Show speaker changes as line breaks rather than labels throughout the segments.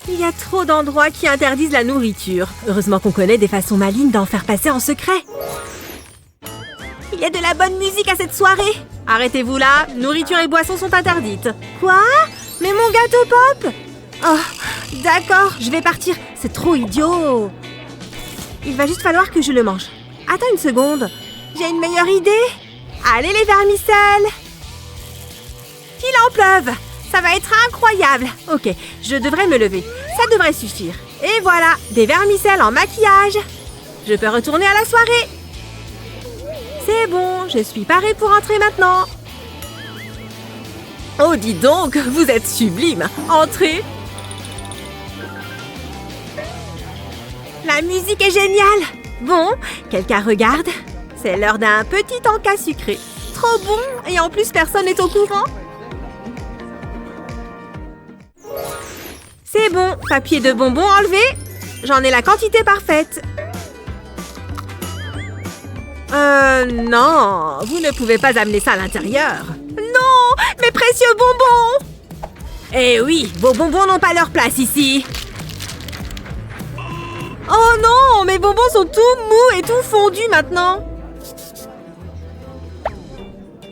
Il y a trop d'endroits qui interdisent la nourriture. Heureusement qu'on connaît des façons malignes d'en faire passer en secret. Il y a de la bonne musique à cette soirée. Arrêtez-vous là, nourriture et boissons sont interdites. Quoi? Mais mon gâteau pop! Oh, d'accord, je vais partir. C'est trop idiot. Il va juste falloir que je le mange. Attends une seconde. J'ai une meilleure idée. Allez les vermicelles! Qu'il en pleuve! Ça va être incroyable. Ok, je devrais me lever. Ça devrait suffire. Et voilà, des vermicelles en maquillage. Je peux retourner à la soirée. C'est bon, je suis parée pour entrer maintenant. Oh, dis donc, vous êtes sublime. Entrez. La musique est géniale. Bon, quelqu'un regarde. C'est l'heure d'un petit encas sucré. Trop bon. Et en plus, personne n'est au courant. C'est bon, papier de bonbons enlevé. J'en ai la quantité parfaite. Non, vous ne pouvez pas amener ça à l'intérieur. Non, mes précieux bonbons! Eh oui, vos bonbons n'ont pas leur place ici. Oh non, mes bonbons sont tout mous et tout fondus maintenant.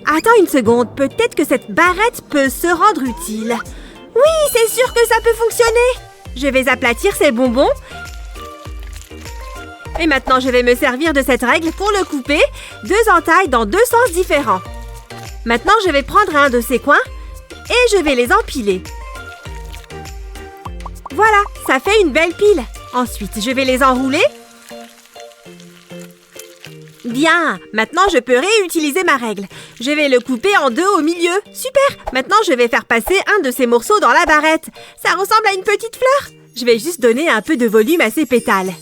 Attends une seconde, peut-être que cette barrette peut se rendre utile. Oui, c'est sûr que ça peut fonctionner. Je vais aplatir ces bonbons. Et maintenant, je vais me servir de cette règle pour le couper. 2 entailles dans 2 sens différents. Maintenant, je vais prendre un de ces coins et je vais les empiler. Voilà, ça fait une belle pile. Ensuite, je vais les enrouler. Bien, maintenant je peux réutiliser ma règle. Je vais le couper en 2 au milieu. Super, maintenant je vais faire passer un de ces morceaux dans la barrette. Ça ressemble à une petite fleur. Je vais juste donner un peu de volume à ces pétales.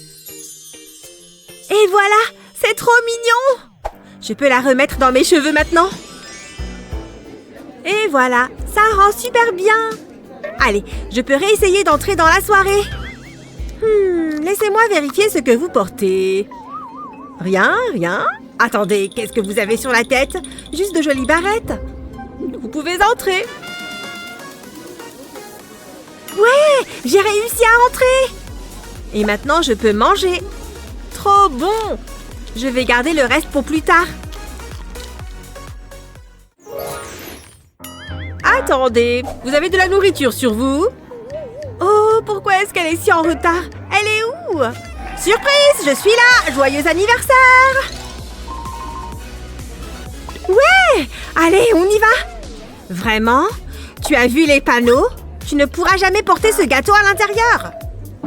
Et voilà, c'est trop mignon. Je peux la remettre dans mes cheveux maintenant. Et voilà, ça rend super bien. Allez, je peux réessayer d'entrer dans la soirée. Laissez-moi vérifier ce que vous portez. Rien, rien. Attendez, qu'est-ce que vous avez sur la tête? Juste de jolies barrettes. Vous pouvez entrer. Ouais, j'ai réussi à entrer. Et maintenant, je peux manger. Trop bon. Je vais garder le reste pour plus tard. Attendez, vous avez de la nourriture sur vous? Oh, pourquoi est-ce qu'elle est si en retard? Elle est où? Surprise, je suis là! Joyeux anniversaire! Ouais! Allez, on y va! Vraiment? Tu as vu les panneaux? Tu ne pourras jamais porter ce gâteau à l'intérieur!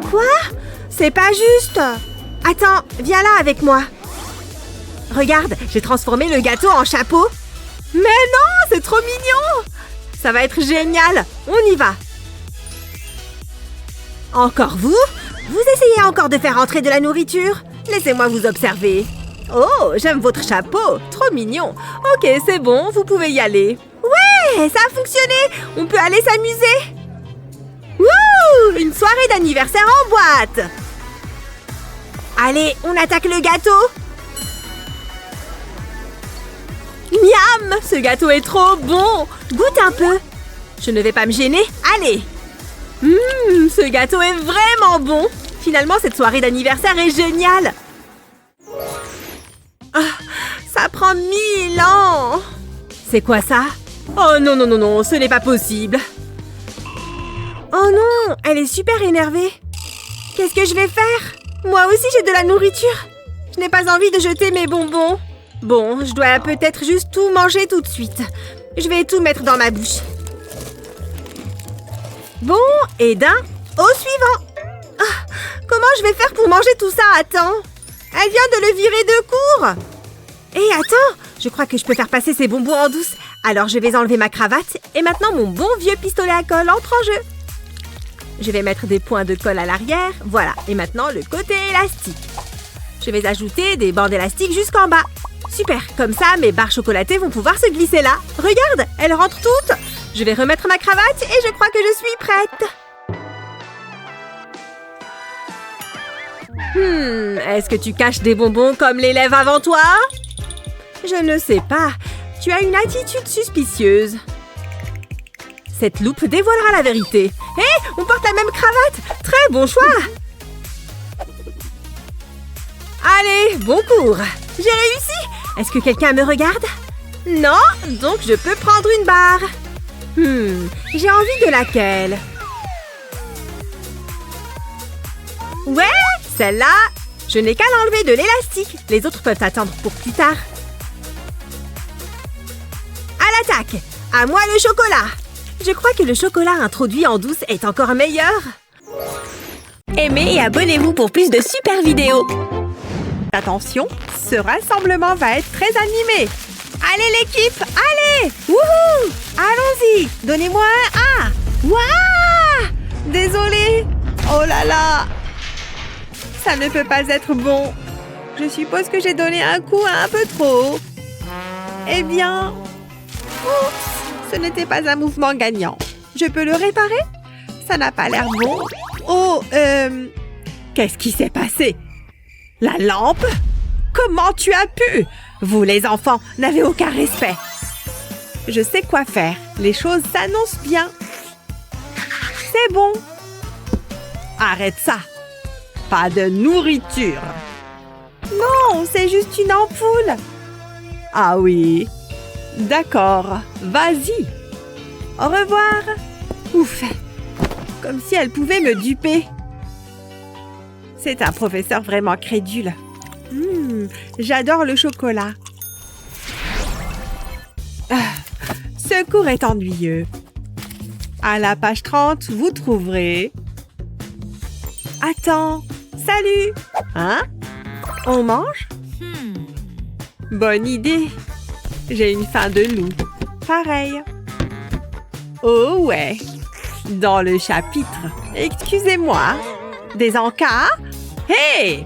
Quoi? C'est pas juste! Attends, viens là avec moi. Regarde, j'ai transformé le gâteau en chapeau. Mais non, c'est trop mignon! Ça va être génial! On y va! Encore vous? Vous essayez encore de faire entrer de la nourriture? Laissez-moi vous observer. Oh, j'aime votre chapeau. Trop mignon. Ok, c'est bon, vous pouvez y aller. Ouais, ça a fonctionné. On peut aller s'amuser. Wouh! Une soirée d'anniversaire en boîte. Allez, on attaque le gâteau. Miam! Ce gâteau est trop bon. Goûte un peu. Je ne vais pas me gêner. Allez. Ce gâteau est vraiment bon. Finalement, cette soirée d'anniversaire est géniale. Ah, ça prend 1000 ans. C'est quoi ça? Oh non, non, non, non, ce n'est pas possible. Oh non, elle est super énervée. Qu'est-ce que je vais faire? Moi aussi, j'ai de la nourriture. Je n'ai pas envie de jeter mes bonbons. Bon, je dois peut-être juste tout manger tout de suite. Je vais tout mettre dans ma bouche. Bon, et d'un au suivant. Ah, comment je vais faire pour manger tout ça à temps? Elle vient de le virer de court. Et attends, je crois que je peux faire passer ces bonbons en douce. Alors je vais enlever ma cravate et maintenant mon bon vieux pistolet à colle entre en jeu. Je vais mettre des points de colle à l'arrière. Voilà, et maintenant le côté élastique. Je vais ajouter des bandes élastiques jusqu'en bas. Super, comme ça mes barres chocolatées vont pouvoir se glisser là. Regarde, elles rentrent toutes. Je vais remettre ma cravate et je crois que je suis prête. Est-ce que tu caches des bonbons comme l'élève avant toi? Je ne sais pas. Tu as une attitude suspicieuse. Cette loupe dévoilera la vérité. Hé, on porte la même cravate. bon choix! Allez, bon cours! J'ai réussi! Est-ce que quelqu'un me regarde? Non, donc je peux prendre une barre. J'ai envie de laquelle? Ouais, celle-là! Je n'ai qu'à l'enlever de l'élastique. Les autres peuvent attendre pour plus tard. À l'attaque! À moi le chocolat! Je crois que le chocolat introduit en douce est encore meilleur. Aimez et abonnez-vous pour plus de super vidéos. Attention, ce rassemblement va être très animé. Allez l'équipe, allez! Wouhou! Allons-y! Donnez-moi un A! Waouh! Désolée! Oh là là! Ça ne peut pas être bon. Je suppose que j'ai donné un coup un peu trop. Eh bien... Oups! Ce n'était pas un mouvement gagnant. Je peux le réparer? Ça n'a pas l'air bon. Oh, qu'est-ce qui s'est passé? La lampe? Comment tu as pu? Vous, les enfants, n'avez aucun respect. Je sais quoi faire. Les choses s'annoncent bien. C'est bon. Arrête ça. Pas de nourriture. Non, c'est juste une ampoule. Ah oui. D'accord. Vas-y. Au revoir. Ouf. Comme si elle pouvait me duper. C'est un professeur vraiment crédule. J'adore le chocolat. Ce cours est ennuyeux. À la page 30, vous trouverez... Attends. Salut. Hein? On mange? Bonne idée. J'ai une faim de loup. Pareil. Oh ouais. Dans le chapitre. Excusez-moi. Des encas? Hé!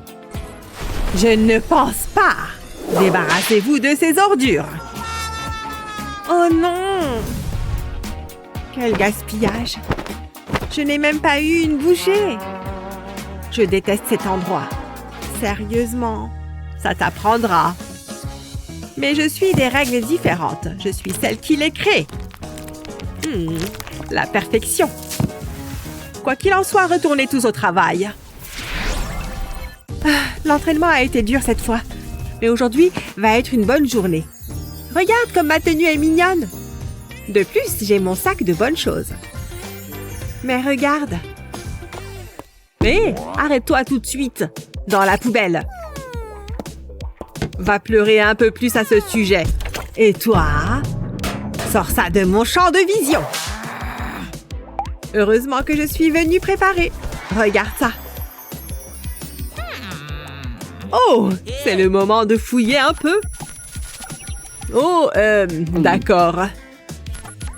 Je ne pense pas. Débarrassez-vous de ces ordures. Oh non! Quel gaspillage. Je n'ai même pas eu une bouchée. Je déteste cet endroit. Sérieusement, ça t'apprendra. Mais je suis des règles différentes. Je suis celle qui les crée. La perfection. Quoi qu'il en soit, retournez tous au travail. L'entraînement a été dur cette fois. Mais aujourd'hui va être une bonne journée. Regarde comme ma tenue est mignonne. De plus, j'ai mon sac de bonnes choses. Mais regarde. Hé, arrête-toi tout de suite. Dans la poubelle. Va pleurer un peu plus à ce sujet. Et toi? Sors ça de mon champ de vision. Heureusement que je suis venue préparer. Regarde ça. Oh, c'est le moment de fouiller un peu. Oh, d'accord.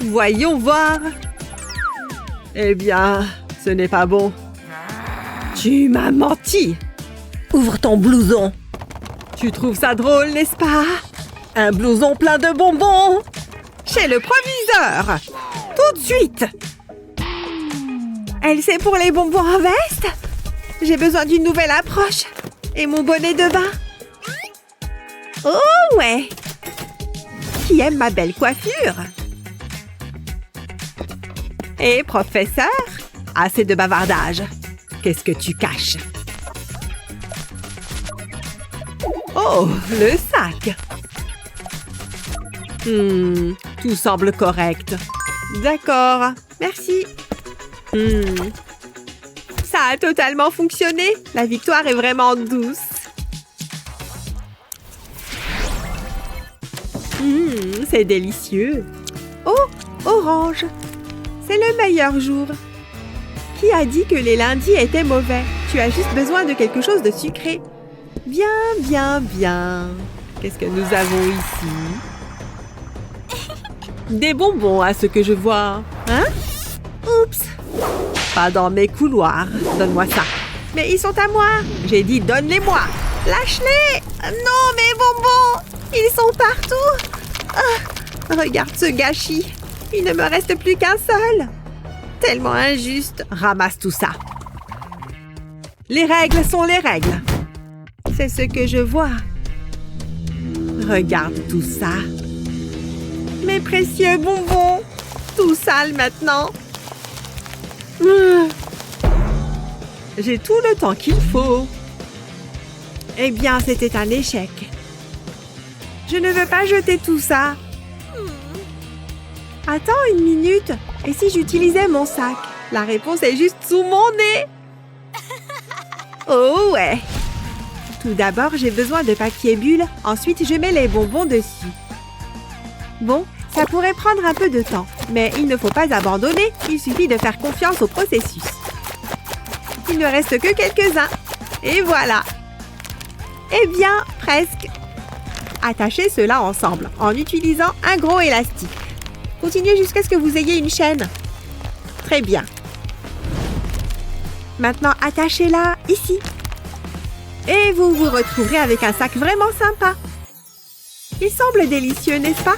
Voyons voir. Eh bien, ce n'est pas bon. Tu m'as menti. Ouvre ton blouson. Tu trouves ça drôle, n'est-ce pas? Un blouson plein de bonbons. Chez le proviseur. Tout de suite. Elle sait pour les bonbons en veste? J'ai besoin d'une nouvelle approche. Et mon bonnet de bain. Oh ouais. Qui aime ma belle coiffure? Et professeur, assez de bavardage. Qu'est-ce que tu caches? Oh, le sac. Tout semble correct. D'accord, merci. Ça a totalement fonctionné. La victoire est vraiment douce. C'est délicieux. Oh, orange. C'est le meilleur jour. Qui a dit que les lundis étaient mauvais? Tu as juste besoin de quelque chose de sucré. Bien, bien, bien. Qu'est-ce que nous avons ici? Des bonbons à ce que je vois. Hein? Oups. Pas dans mes couloirs. Donne-moi ça. Mais ils sont à moi. J'ai dit donne-les-moi. Lâche-les. Non, mes bonbons. Ils sont partout. Regarde ce gâchis. Il ne me reste plus qu'un seul. Tellement injuste. Ramasse tout ça. Les règles sont les règles. C'est ce que je vois. Regarde tout ça. Mes précieux bonbons. Tout sale maintenant.
J'ai tout le temps qu'il faut. Eh bien, c'était un échec. Je ne veux pas jeter tout ça. Attends une minute. Et si j'utilisais mon sac? La réponse est juste sous mon nez. Oh ouais. Tout d'abord, j'ai besoin de papier bulle. Ensuite, je mets les bonbons dessus. Bon, ça pourrait prendre un peu de temps. Mais il ne faut pas abandonner. Il suffit de faire confiance au processus. Il ne reste que quelques-uns. Et voilà. Eh bien, presque. Attachez cela ensemble en utilisant un gros élastique. Continuez jusqu'à ce que vous ayez une chaîne. Très bien. Maintenant, attachez-la ici. Et vous vous retrouverez avec un sac vraiment sympa. Il semble délicieux, n'est-ce pas?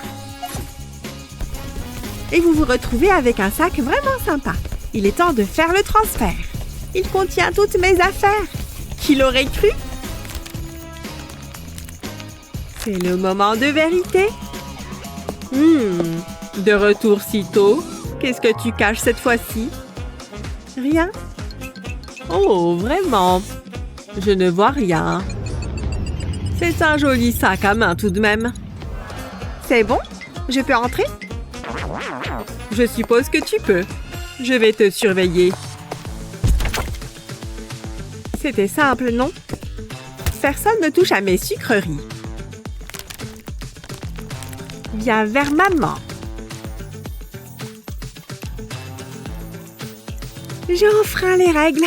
Et vous vous retrouvez avec un sac vraiment sympa. Il est temps de faire le transfert. Il contient toutes mes affaires. Qui l'aurait cru? C'est le moment de vérité. De retour si tôt. Qu'est-ce que tu caches cette fois-ci? Rien. Oh, vraiment? Je ne vois rien. C'est un joli sac à main tout de même. C'est bon? Je peux entrer? Je suppose que tu peux. Je vais te surveiller. C'était simple, non? Personne ne touche à mes sucreries. Viens vers maman. J'enfreins les règles.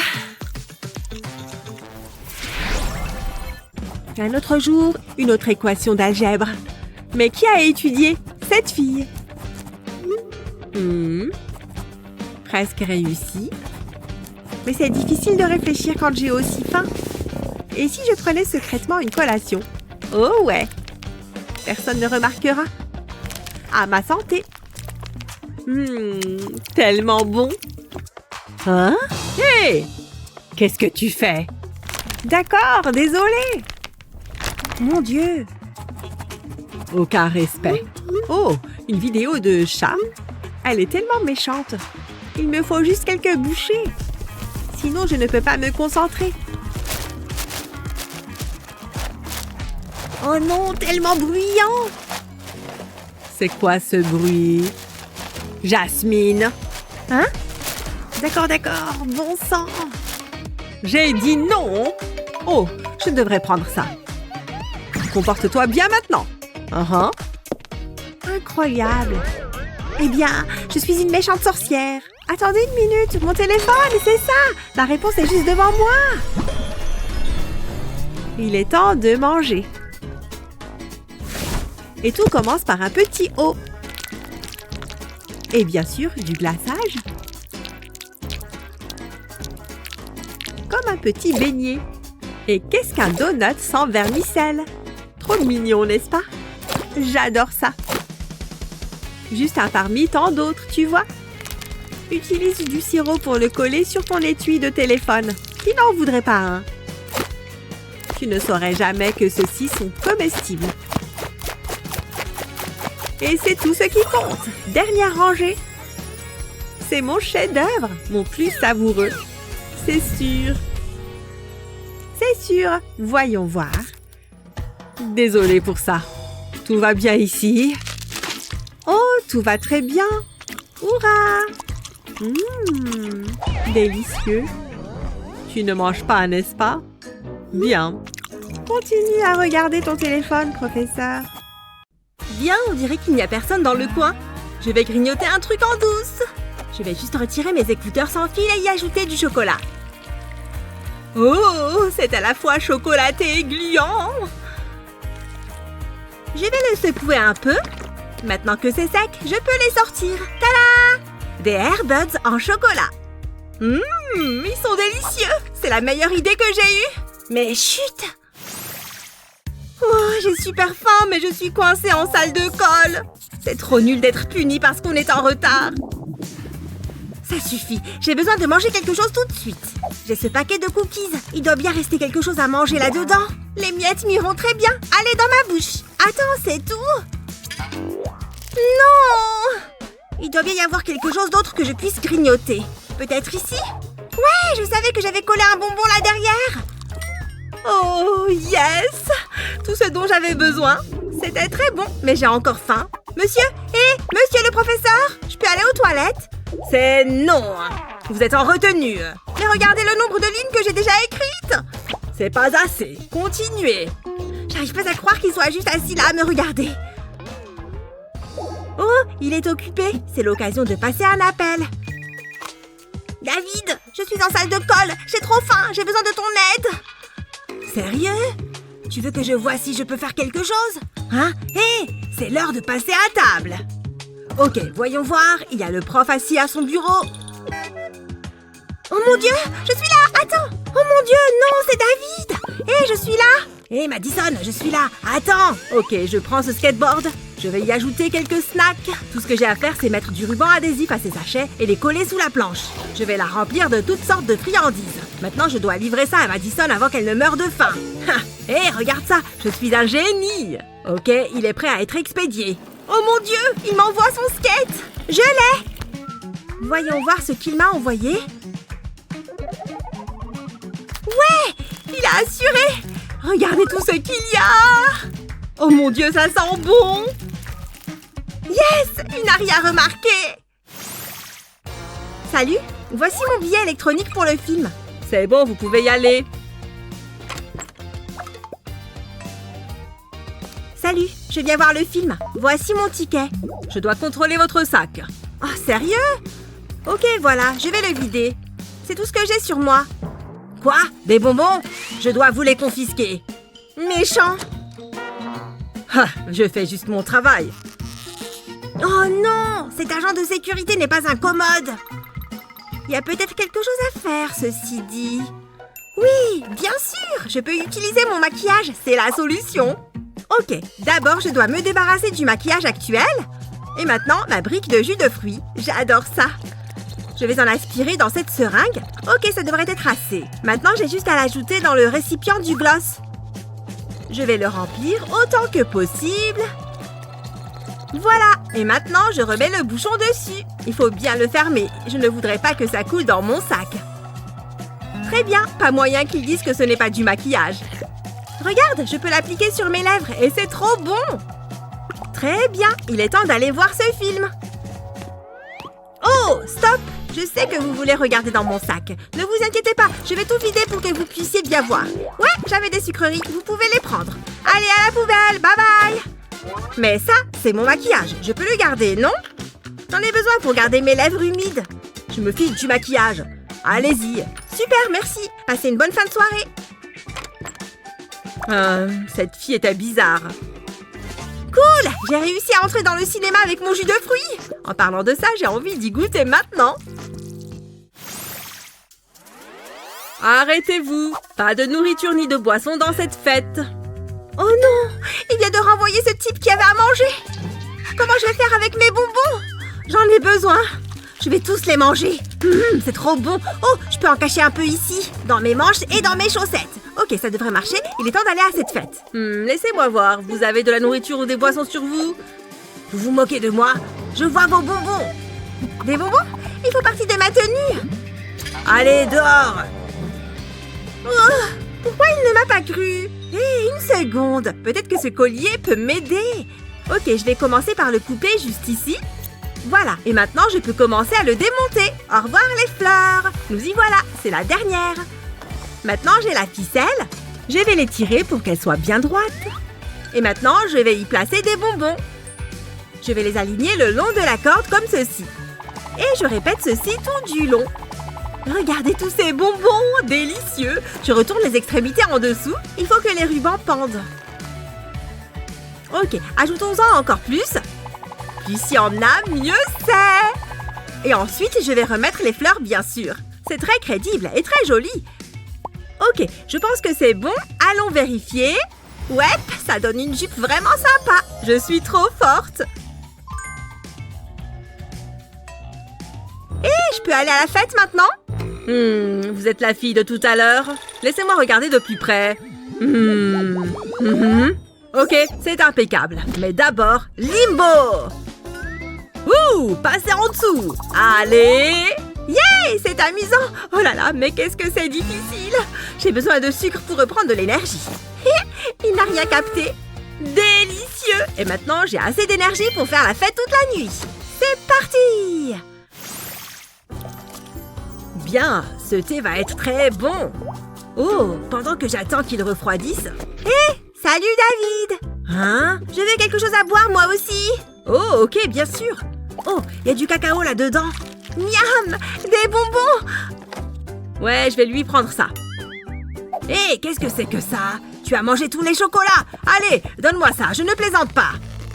Un autre jour, une autre équation d'algèbre. Mais qui a étudié cette fille? Presque réussi. Mais c'est difficile de réfléchir quand j'ai aussi faim. Et si je prenais secrètement une collation? Oh ouais. Personne ne remarquera. À ma santé. Tellement bon. Hein? Hé! Qu'est-ce que tu fais? D'accord, désolée. Mon Dieu. Aucun respect. Oh, une vidéo de chat? Elle est tellement méchante. Il me faut juste quelques bouchées. Sinon, je ne peux pas me concentrer. Oh non, tellement bruyant! C'est quoi ce bruit? Jasmine! Hein? D'accord, bon sang! J'ai dit non! Oh, je devrais prendre ça. Comporte-toi bien maintenant! Incroyable! Eh bien, je suis une méchante sorcière. Attendez une minute, mon téléphone, c'est ça! La réponse est juste devant moi! Il est temps de manger. Et tout commence par un petit haut. Et bien sûr, du glaçage. Comme un petit beignet. Et qu'est-ce qu'un donut sans vermicelle? Trop mignon, n'est-ce pas? J'adore ça. Juste un parmi tant d'autres, tu vois? Utilise du sirop pour le coller sur ton étui de téléphone. Qui n'en voudrait pas un? Tu ne saurais jamais que ceux-ci sont comestibles. Et c'est tout ce qui compte. Dernière rangée. C'est mon chef-d'œuvre, mon plus savoureux. C'est sûr. C'est sûr. Voyons voir. Désolée pour ça. Tout va bien ici? Oh, tout va très bien. Hurrah! Délicieux. Tu ne manges pas, n'est-ce pas? Bien. Continue à regarder ton téléphone, professeur. Bien, on dirait qu'il n'y a personne dans le coin. Je vais grignoter un truc en douce. Je vais juste retirer mes écouteurs sans fil et y ajouter du chocolat. Oh, c'est à la fois chocolaté et gluant. Je vais le secouer un peu. Maintenant que c'est sec, je peux les sortir. Tada! Des Airbuds en chocolat. Ils sont délicieux. C'est la meilleure idée que j'ai eue. Mais chut! Oh, j'ai super faim, mais je suis coincée en salle de colle. C'est trop nul d'être punie parce qu'on est en retard. Ça suffit. J'ai besoin de manger quelque chose tout de suite. J'ai ce paquet de cookies. Il doit bien rester quelque chose à manger là-dedans. Les miettes m'iront très bien. Allez dans ma bouche. Attends, c'est tout? Non! Il doit bien y avoir quelque chose d'autre que je puisse grignoter. Peut-être ici? je savais que j'avais collé un bonbon là derrière. Oh, yes! Tout ce dont j'avais besoin. C'était très bon, mais j'ai encore faim. Monsieur? Monsieur le professeur? Je peux aller aux toilettes? C'est non. Vous êtes en retenue. Mais regardez le nombre de lignes que j'ai déjà écrites. C'est pas assez. Continuez. J'arrive pas à croire qu'il soit juste assis là à me regarder. Oh, il est occupé. C'est l'occasion de passer un appel. David, je suis en salle de colle. J'ai trop faim. J'ai besoin de ton aide. Sérieux? Tu veux que je voie si je peux faire quelque chose? Hein? Hé, c'est l'heure de passer à table. Ok, voyons voir. Il y a le prof assis à son bureau. Oh mon Dieu, je suis là. Attends. Oh mon Dieu, non, c'est David. Hé, je suis là. Hé, Madison, je suis là. Attends. Ok, je prends ce skateboard. Je vais y ajouter quelques snacks. Tout ce que j'ai à faire, c'est mettre du ruban adhésif à ces sachets et les coller sous la planche. Je vais la remplir de toutes sortes de friandises. Maintenant, je dois livrer ça à Madison avant qu'elle ne meure de faim. Hé, regarde ça. Je suis un génie. Ok, il est prêt à être expédié. Oh mon Dieu, il m'envoie son skate. Je l'ai. Voyons voir ce qu'il m'a envoyé. Ouais, il a assuré. Regardez tout ce qu'il y a. Oh mon Dieu, ça sent bon. Yes, il n'a rien remarqué. Salut, voici mon billet électronique pour le film. C'est bon, vous pouvez y aller. Salut, je viens voir le film. Voici mon ticket. Je dois contrôler votre sac. Oh, sérieux? Ok, voilà, je vais le vider. C'est tout ce que j'ai sur moi. Quoi? Des bonbons? Je dois vous les confisquer. Méchant. Ah, je fais juste mon travail. Oh non! Cet agent de sécurité n'est pas un commode. Il y a peut-être quelque chose à faire, ceci dit. Oui, bien sûr! Je peux utiliser mon maquillage, c'est la solution. Ok, d'abord je dois me débarrasser du maquillage actuel. Et maintenant, ma brique de jus de fruits. J'adore ça. Je vais en aspirer dans cette seringue. Ok, ça devrait être assez. Maintenant, j'ai juste à l'ajouter dans le récipient du gloss. Je vais le remplir autant que possible. Voilà. Et maintenant, je remets le bouchon dessus. Il faut bien le fermer. Je ne voudrais pas que ça coule dans mon sac. Très bien. Pas moyen qu'ils disent que ce n'est pas du maquillage. Regarde, je peux l'appliquer sur mes lèvres et c'est trop bon. Très bien. Il est temps d'aller voir ce film. Oh, stop! Je sais que vous voulez regarder dans mon sac. Ne vous inquiétez pas, je vais tout vider pour que vous puissiez bien voir. Ouais, j'avais des sucreries, vous pouvez les prendre. Allez, à la poubelle, bye bye! Mais ça, c'est mon maquillage. Je peux le garder, non? J'en ai besoin pour garder mes lèvres humides. Je me fiche du maquillage. Allez-y. Super, merci. Passez une bonne fin de soirée. Cette fille était bizarre. Cool! J'ai réussi à entrer dans le cinéma avec mon jus de fruits. En parlant de ça, j'ai envie d'y goûter maintenant. Arrêtez-vous! Pas de nourriture ni de boisson dans cette fête. Oh non! Il vient de renvoyer ce type qui avait à manger. Comment je vais faire avec mes bonbons? J'en ai besoin. Je vais tous les manger. C'est trop bon. Oh, je peux en cacher un peu ici, dans mes manches et dans mes chaussettes. Ok, ça devrait marcher. Il est temps d'aller à cette fête. Laissez-moi voir. Vous avez de la nourriture ou des boissons sur vous? Vous vous moquez de moi? Je vois vos bonbons. Des bonbons? Il faut partie de ma tenue. Allez, dehors. Oh, pourquoi il ne m'a pas cru? Hé, une seconde. Peut-être que ce collier peut m'aider. Ok, je vais commencer par le couper juste ici. Voilà, et maintenant je peux commencer à le démonter. Au revoir les fleurs. Nous y voilà, c'est la dernière. Maintenant j'ai la ficelle. Je vais l'étirer pour qu'elle soit bien droite. Et maintenant je vais y placer des bonbons. Je vais les aligner le long de la corde comme ceci. Et je répète ceci tout du long. Regardez tous ces bonbons, délicieux. Je retourne les extrémités en dessous. Il faut que les rubans pendent. Ok, ajoutons-en encore plus. Plus il y en a, mieux c'est. Et ensuite, je vais remettre les fleurs, bien sûr. C'est très crédible et très joli. Ok, je pense que c'est bon. Allons vérifier. Ouais, ça donne une jupe vraiment sympa. Je suis trop forte. Et je peux aller à la fête maintenant? Vous êtes la fille de tout à l'heure. Laissez-moi regarder de plus près. Ok, c'est impeccable. Mais d'abord, limbo. Ouh, passez en dessous. Allez. Yeah, c'est amusant. Oh là là, mais qu'est-ce que c'est difficile. J'ai besoin de sucre pour reprendre de l'énergie. Il n'a rien capté. Délicieux. Et maintenant, j'ai assez d'énergie pour faire la fête toute la nuit. C'est parti. Bien, ce thé va être très bon. Oh, pendant que j'attends qu'il refroidisse. Hé, salut David. Hein? Je veux quelque chose à boire moi aussi. Oh, ok, bien sûr. Oh, il y a du cacao là-dedans. Miam, des bonbons. Ouais, je vais lui prendre ça. Hé, qu'est-ce que c'est que ça? Tu as mangé tous les chocolats. Allez, donne-moi ça, je ne plaisante pas.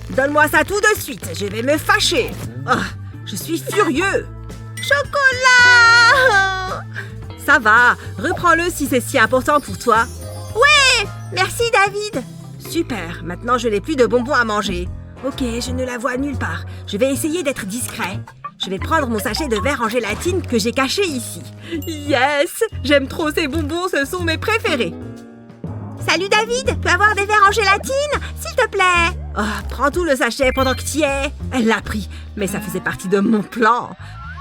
Donne-moi ça tout de suite, je vais me fâcher. Oh, je suis furieux. Chocolat! Ça va, reprends-le si c'est si important pour toi. Ouais, merci David. Super, maintenant je n'ai plus de bonbons à manger. Ok, je ne la vois nulle part. Je vais essayer d'être discret. Je vais prendre mon sachet de verre en gélatine que j'ai caché ici. Yes! J'aime trop ces bonbons, ce sont mes préférés. Salut David, peux avoir des verres en gélatine, s'il te plaît? Oh, prends tout le sachet pendant que tu y es. Elle l'a pris, mais ça faisait partie de mon plan.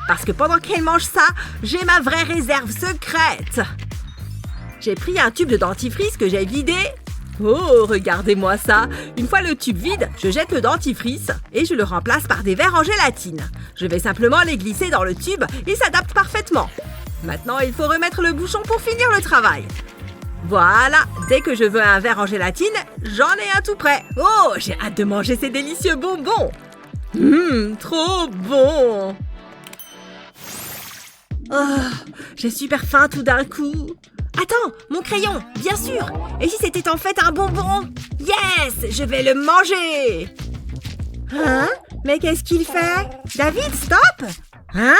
Parce que pendant qu'elle mange ça, j'ai ma vraie réserve secrète. J'ai pris un tube de dentifrice que j'ai vidé. Oh, regardez-moi ça. Une fois le tube vide, je jette le dentifrice et je le remplace par des verres en gélatine. Je vais simplement les glisser dans le tube, ils s'adaptent parfaitement. Maintenant, il faut remettre le bouchon pour finir le travail. Voilà, dès que je veux un verre en gélatine, j'en ai un tout prêt. Oh, j'ai hâte de manger ces délicieux bonbons. Trop bon. Oh, j'ai super faim tout d'un coup. Attends, mon crayon, bien sûr. Et si c'était en fait un bonbon? Yes, je vais le manger. Hein? Mais qu'est-ce qu'il fait? David, stop! Hein?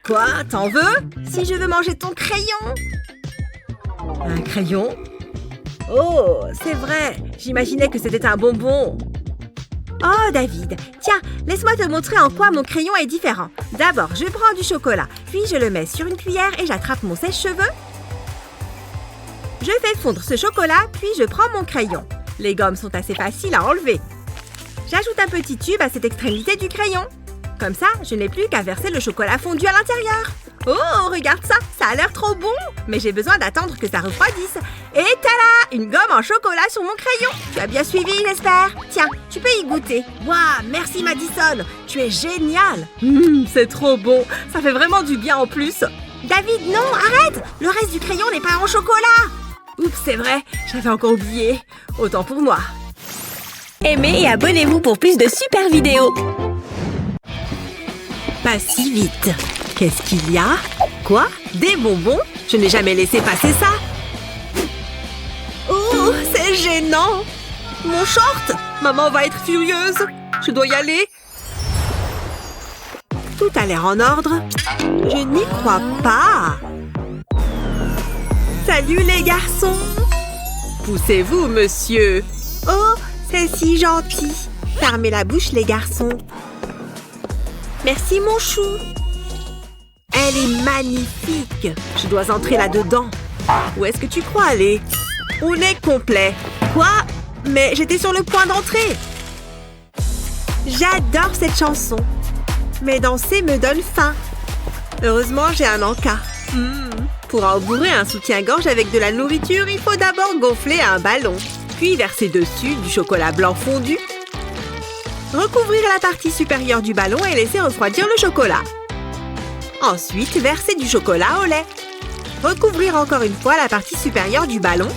Quoi? T'en veux? Si je veux manger ton crayon? Un crayon? Oh, c'est vrai. J'imaginais que c'était un bonbon. Oh, David, tiens, laisse-moi te montrer en quoi mon crayon est différent. D'abord, je prends du chocolat, puis je le mets sur une cuillère et j'attrape mon sèche-cheveux. Je fais fondre ce chocolat, puis je prends mon crayon. Les gommes sont assez faciles à enlever. J'ajoute un petit tube à cette extrémité du crayon. Comme ça, je n'ai plus qu'à verser le chocolat fondu à l'intérieur. Oh, regarde ça, ça a l'air trop bon. Mais j'ai besoin d'attendre que ça refroidisse. Et tada, une gomme en chocolat sur mon crayon. Tu as bien suivi, j'espère. Tiens, tu peux y goûter. Waouh, merci Madison, tu es génial. C'est trop bon, ça fait vraiment du bien en plus. David, non, arrête. Le reste du crayon n'est pas en chocolat. Oups, c'est vrai, j'avais encore oublié. Autant pour moi.
Aimez et abonnez-vous pour plus de super vidéos. Pas si vite. Qu'est-ce qu'il y a? Quoi? Des bonbons? Je n'ai jamais laissé passer ça.
Oh, c'est gênant. Mon short. Maman va être furieuse. Je dois y aller.
Tout a l'air en ordre. Je n'y crois pas. Salut les garçons. Poussez-vous, monsieur. Oh, c'est si gentil. Fermez la bouche, les garçons. Merci, mon chou. Elle est magnifique. Je dois entrer là-dedans. Où est-ce que tu crois aller? On est complet. Quoi? Mais j'étais sur le point d'entrer. J'adore cette chanson. Mais danser me donne faim. Heureusement, j'ai un encas. Pour embourrer un soutien-gorge avec de la nourriture, il faut d'abord gonfler un ballon, puis verser dessus du chocolat blanc fondu. Recouvrir la partie supérieure du ballon et laisser refroidir le chocolat. Ensuite, verser du chocolat au lait. Recouvrir encore une fois la partie supérieure du ballon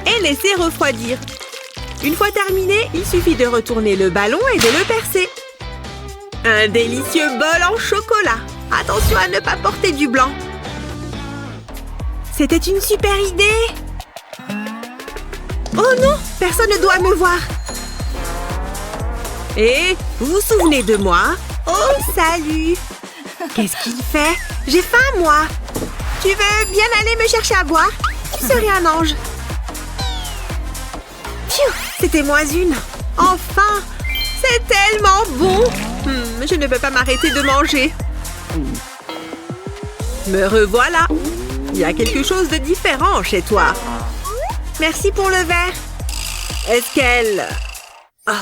et laisser refroidir. Une fois terminé, il suffit de retourner le ballon et de le percer. Un délicieux bol en chocolat. Attention à ne pas porter du blanc. C'était une super idée. Oh non, personne ne doit me voir. Et vous vous souvenez de moi? Oh, salut. Qu'est-ce qu'il fait? J'ai faim, moi. Tu veux bien aller me chercher à boire? Tu serais un ange. Pfiou, c'était moins une. Enfin, c'est tellement bon. Je ne peux pas m'arrêter de manger. Me revoilà. Il y a quelque chose de différent chez toi. Merci pour le verre. Est-ce qu'elle... Oh.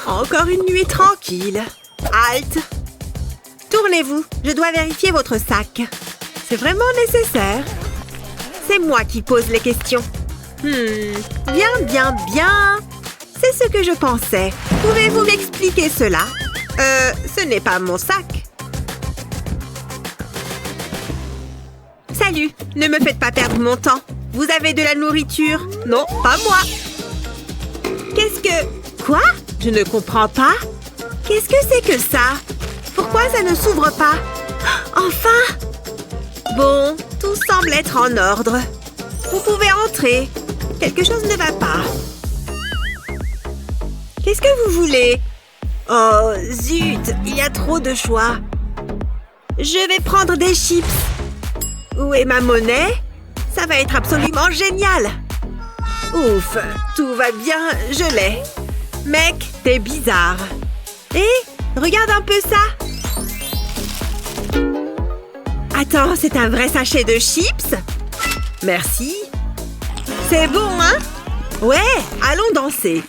Encore une nuit tranquille. Halte.
Retournez-vous. Je dois vérifier votre sac. C'est vraiment nécessaire. C'est moi qui pose les questions. Bien. C'est ce que je pensais. Pouvez-vous m'expliquer cela? Ce n'est pas mon sac. Salut, ne me faites pas perdre mon temps. Vous avez de la nourriture? Non, pas moi. Qu'est-ce que... Quoi? Je ne comprends pas. Qu'est-ce que c'est que ça? Pourquoi ça ne s'ouvre pas? Enfin! Bon, tout semble être en ordre. Vous pouvez entrer. Quelque chose ne va pas. Qu'est-ce que vous voulez? Oh, zut, il y a trop de choix. Je vais prendre des chips. Où est ma monnaie? Ça va être absolument génial. Ouf, tout va bien, je l'ai. Mec, t'es bizarre. Hé, regarde un peu ça. Attends, c'est un vrai sachet de chips? Merci. C'est bon, hein? Ouais, allons danser.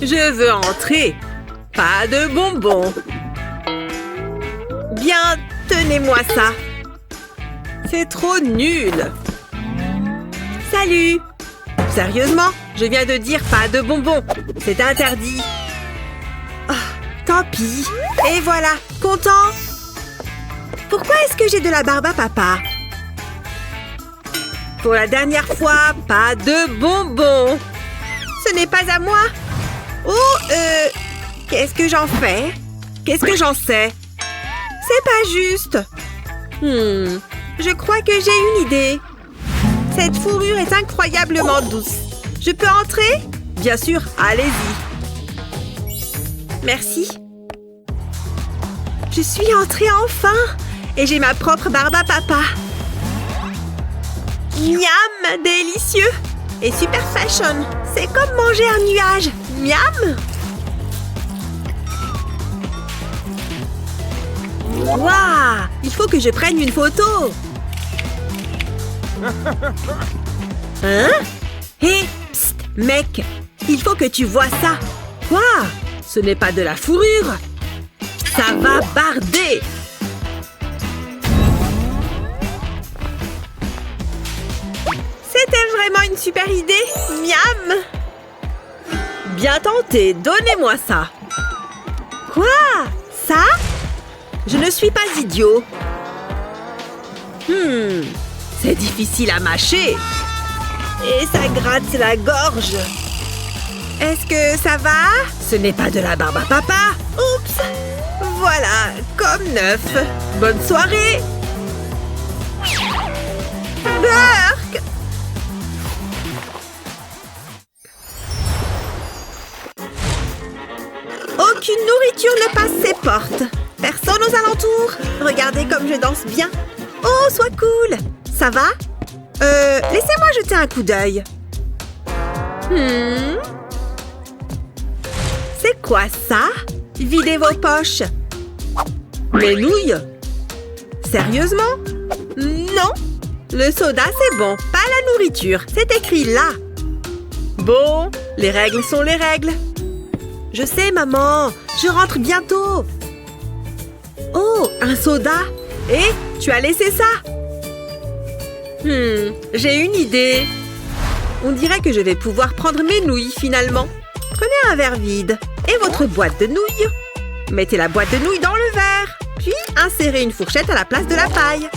Je veux entrer. Pas de bonbons. Bien, tenez-moi ça. C'est trop nul. Salut. Sérieusement, je viens de dire pas de bonbons. C'est interdit. Oh, tant pis. Et voilà, content? Pourquoi est-ce que j'ai de la barbe à papa? Pour la dernière fois, pas de bonbons. Ce n'est pas à moi. Oh, qu'est-ce que j'en fais? Qu'est-ce que j'en sais? C'est pas juste. Je crois que j'ai une idée. Cette fourrure est incroyablement douce. Je peux entrer? Bien sûr, allez-y. Merci. Je suis entrée enfin. Et j'ai ma propre barbe à papa. Miam, délicieux. Et super fashion. C'est comme manger un nuage. Miam. Waouh! Il faut que je prenne une photo. Hein? Hé, psst, mec. Il faut que tu vois ça. Quoi? Ce n'est pas de la fourrure. Ça va barder. C'était vraiment une super idée. Miam. Bien tenté, donnez-moi ça. Quoi? Ça? Je ne suis pas idiot. C'est difficile à mâcher. Et ça gratte la gorge. Est-ce que ça va? Ce n'est pas de la barbe à papa. Oups. Voilà, comme neuf. Bonne soirée. Burk. Aucune nourriture ne passe ses portes. Personne aux alentours. Regardez comme je danse bien. Oh, sois cool. Ça va? Laissez-moi jeter un coup d'œil. C'est quoi ça? Videz vos poches. Les nouilles? Sérieusement? Non. Le soda, c'est bon. Pas la nourriture. C'est écrit là. Bon, les règles sont les règles. Je sais, maman. Je rentre bientôt. Oh, un soda. Et tu as laissé ça? J'ai une idée. On dirait que je vais pouvoir prendre mes nouilles finalement. Prenez un verre vide et votre boîte de nouilles. Mettez la boîte de nouilles dans le verre. Puis insérez une fourchette à la place de la paille.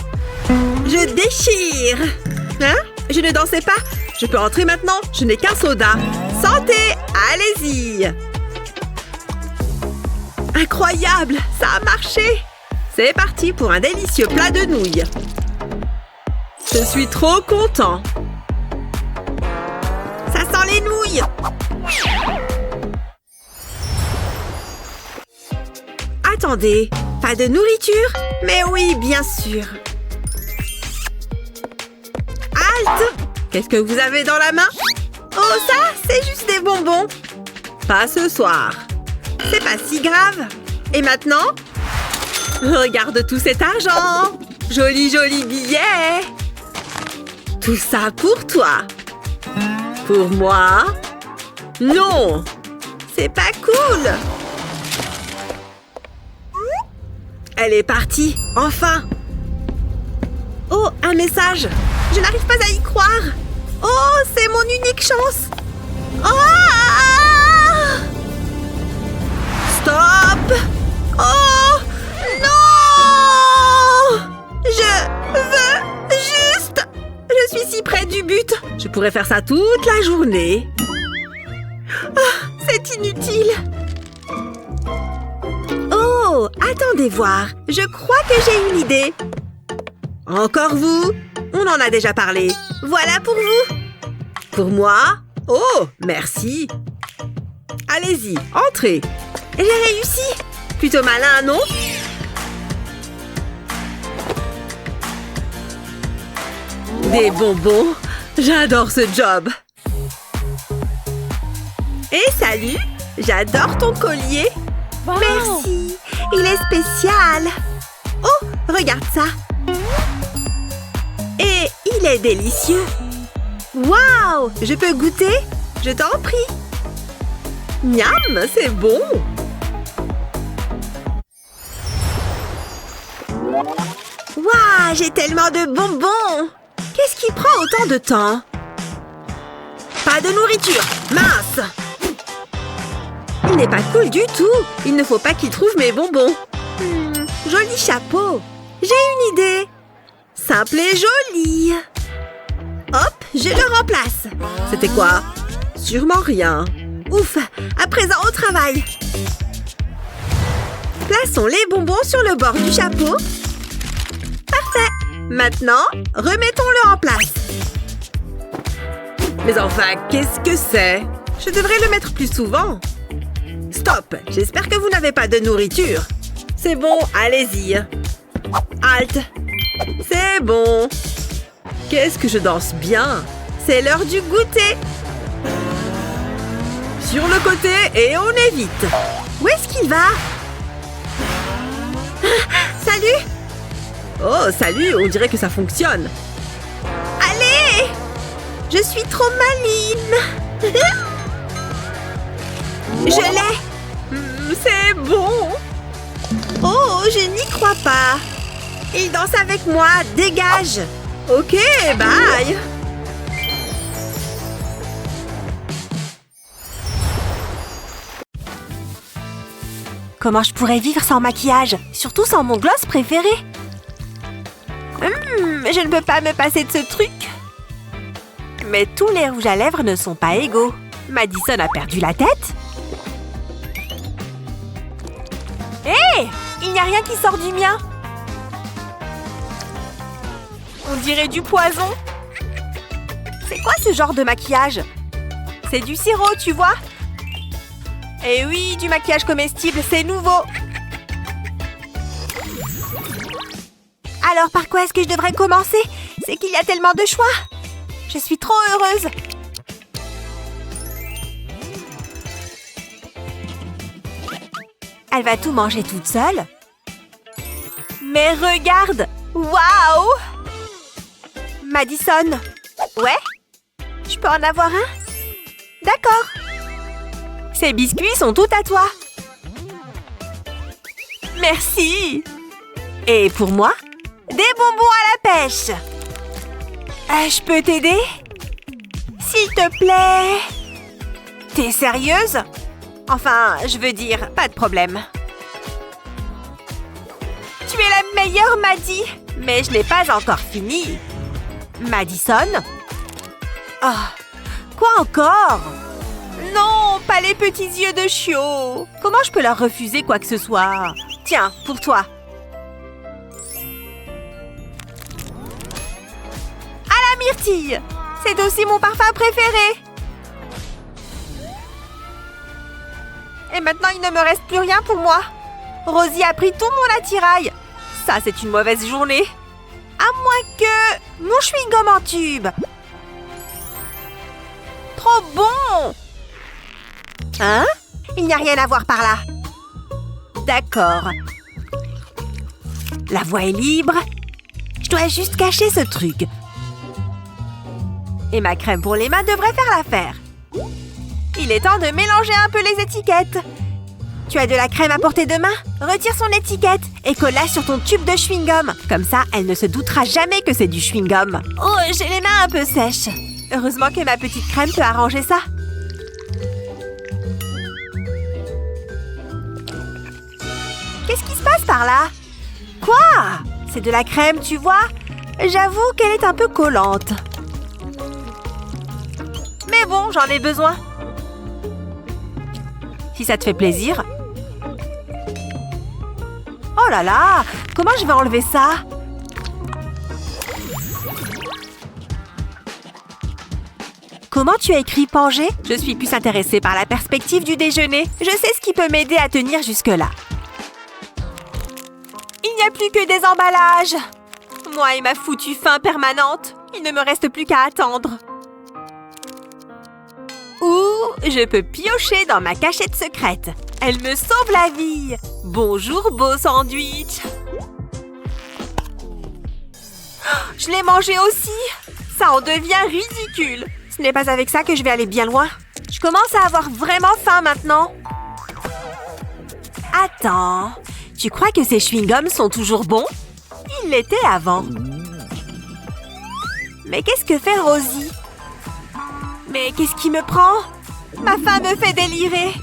Je déchire. Hein? Je ne dansais pas. Je peux entrer maintenant. Je n'ai qu'un soda. Santé! Allez-y! Incroyable! Ça a marché! C'est parti pour un délicieux plat de nouilles. Je suis trop content. Ça sent les nouilles. Attendez, pas de nourriture? Mais oui, bien sûr. Halte! Qu'est-ce que vous avez dans la main? Oh, ça, c'est juste des bonbons. Pas ce soir. C'est pas si grave. Et maintenant? Regarde tout cet argent. Joli, joli billet. Tout ça pour toi. Pour moi? Non. C'est pas cool! Elle est partie, enfin! Oh, un message! Je n'arrive pas à y croire! Oh, c'est mon unique chance! Oh! Stop! Oh! Non! Je veux juste... Je suis si près du but! Je pourrais faire ça toute la journée! Oh, c'est inutile! Oh, attendez voir! Je crois que j'ai une idée! Encore vous? On en a déjà parlé. Voilà pour vous! Pour moi? Oh, merci! Allez-y, entrez! J'ai réussi! Plutôt malin, non? Des bonbons! J'adore ce job! Et salut! J'adore ton collier!
Wow.
Merci! Il est spécial! Oh, regarde ça! Et il est délicieux! Waouh! Je peux goûter? Je t'en prie! Miam! C'est bon! Waouh! J'ai tellement de bonbons! Qu'est-ce qui prend autant de temps? Pas de nourriture! Mince! Il n'est pas cool du tout! Il ne faut pas qu'il trouve mes bonbons! Joli chapeau! J'ai une idée! Simple et joli! Hop, je le remplace! C'était quoi? Sûrement rien! Ouf! À présent au travail! Plaçons les bonbons sur le bord du chapeau. Parfait! Maintenant, remettons-le en place. Mais enfin, qu'est-ce que c'est? Je devrais le mettre plus souvent. Stop! J'espère que vous n'avez pas de nourriture. C'est bon, allez-y. Halte! C'est bon. Qu'est-ce que je danse bien! C'est l'heure du goûter! Sur le côté et on évite! Où est-ce qu'il va? Salut! Oh, salut! On dirait que ça fonctionne! Allez! Je suis trop maligne! Je l'ai! C'est bon! Oh, je n'y crois pas! Il danse avec moi! Dégage! Ok, bye!
Comment je pourrais vivre sans maquillage? Surtout sans mon gloss préféré.
Je ne peux pas me passer de ce truc.
Mais tous les rouges à lèvres ne sont pas égaux. Madison a perdu la tête. Hé! Il n'y a rien qui sort du mien. On dirait du poison. C'est quoi ce genre de maquillage? C'est du sirop, tu vois? Eh oui, du maquillage comestible, c'est nouveau. Alors, par quoi est-ce que je devrais commencer? C'est qu'il y a tellement de choix. Je suis trop heureuse. Elle va tout manger toute seule. Mais regarde! Waouh! Madison! Ouais? Je peux en avoir un? D'accord. Ces biscuits sont tout à toi. Merci. Et pour moi, des bonbons à la pêche. Je peux t'aider? S'il te plaît. T'es sérieuse? Enfin, je veux dire, pas de problème. Tu es la meilleure, Maddie. Mais je n'ai pas encore fini. Madison? Oh, quoi encore? Non, pas les petits yeux de chiot. Comment je peux leur refuser quoi que ce soit? Tiens, pour toi. À la myrtille. C'est aussi mon parfum préféré. Et maintenant, il ne me reste plus rien pour moi. Rosie a pris tout mon attirail. Ça, c'est une mauvaise journée. À moins que... mon chewing-gum en tube. Trop bon! Hein? Il n'y a rien à voir par là. D'accord. La voie est libre. Je dois juste cacher ce truc. Et ma crème pour les mains devrait faire l'affaire.
Il est temps de mélanger un peu les étiquettes. Tu as de la crème à portée de main? Retire son étiquette et colle-la sur ton tube de chewing-gum. Comme ça, elle ne se doutera jamais que c'est du chewing-gum. Oh, j'ai les mains un peu sèches. Heureusement que ma petite crème peut arranger ça. Qu'est-ce qui se passe par là? Quoi? C'est de la crème, tu vois? J'avoue qu'elle est un peu collante. Mais bon, j'en ai besoin. Si ça te fait plaisir. Oh là là! Comment je vais enlever ça? Comment tu as écrit Pangée? Je suis plus intéressée par la perspective du déjeuner. Je sais ce qui peut m'aider à tenir jusque-là. Il n'y a plus que des emballages. Moi et ma foutue faim permanente. Il ne me reste plus qu'à attendre. Ou je peux piocher dans ma cachette secrète. Elle me sauve la vie. Bonjour, beau sandwich. Je l'ai mangé aussi. Ça en devient ridicule. Ce n'est pas avec ça que je vais aller bien loin. Je commence à avoir vraiment faim maintenant. Attends, tu crois que ces chewing-gums sont toujours bons? Ils l'étaient avant. Mais qu'est-ce que fait Rosie? Mais qu'est-ce qui me prend? Ma faim me fait délirer.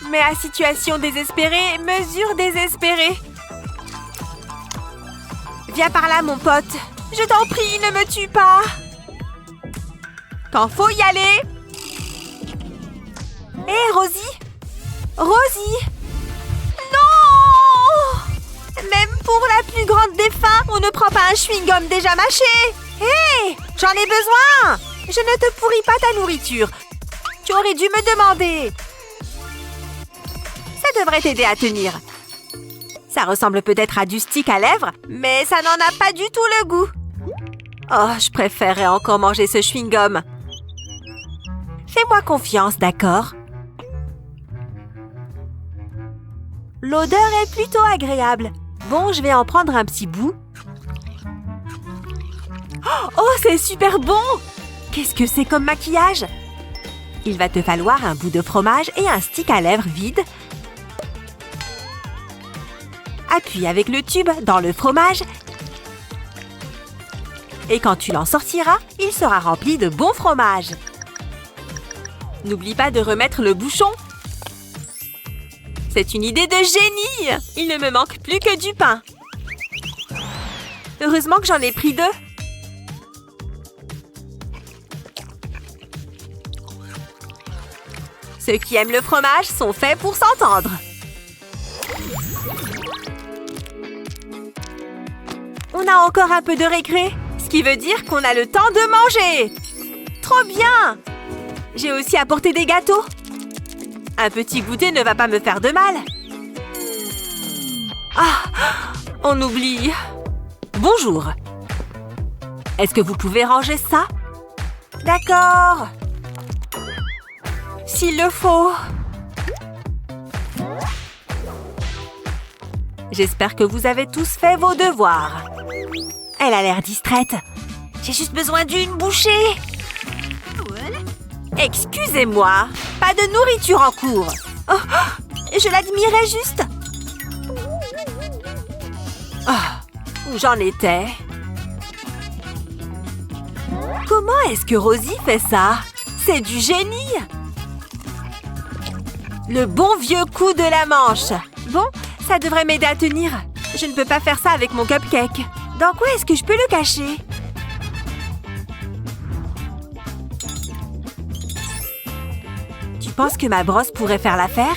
Mais à situation désespérée, mesure désespérée. Viens par là, mon pote. Je t'en prie, ne me tue pas. Quand faut y aller. Hé, Rosie? Rosie? Non! Même pour la plus grande des faims, on ne prend pas un chewing-gum déjà mâché. Hé! J'en ai besoin! Je ne te pourris pas ta nourriture. Tu aurais dû me demander. Ça devrait t'aider à tenir. Ça ressemble peut-être à du stick à lèvres, mais ça n'en a pas du tout le goût. Oh, je préférerais encore manger ce chewing-gum. Fais-moi confiance, d'accord? L'odeur est plutôt agréable. Bon, je vais en prendre un petit bout. Oh, c'est super bon! Qu'est-ce que c'est comme maquillage? Il va te falloir un bout de fromage et un stick à lèvres vide. Appuie avec le tube dans le fromage. Et quand tu l'en sortiras, il sera rempli de bon fromage. N'oublie pas de remettre le bouchon. C'est une idée de génie! Il ne me manque plus que du pain. Heureusement que j'en ai pris 2. Ceux qui aiment le fromage sont faits pour s'entendre. On a encore un peu de récré, ce qui veut dire qu'on a le temps de manger. Trop bien! J'ai aussi apporté des gâteaux. Un petit goûter ne va pas me faire de mal. Ah, on oublie. Bonjour. Est-ce que vous pouvez ranger ça? D'accord. S'il le faut. J'espère que vous avez tous fait vos devoirs. Elle a l'air distraite. J'ai juste besoin d'une bouchée. Excusez-moi, pas de nourriture en cours. Oh, je l'admirais juste. Oh, où j'en étais? Comment est-ce que Rosie fait ça? C'est du génie! Le bon vieux coup de la manche. Bon, ça devrait m'aider à tenir. Je ne peux pas faire ça avec mon cupcake. Dans quoi est-ce que je peux le cacher? Tu penses que ma brosse pourrait faire l'affaire?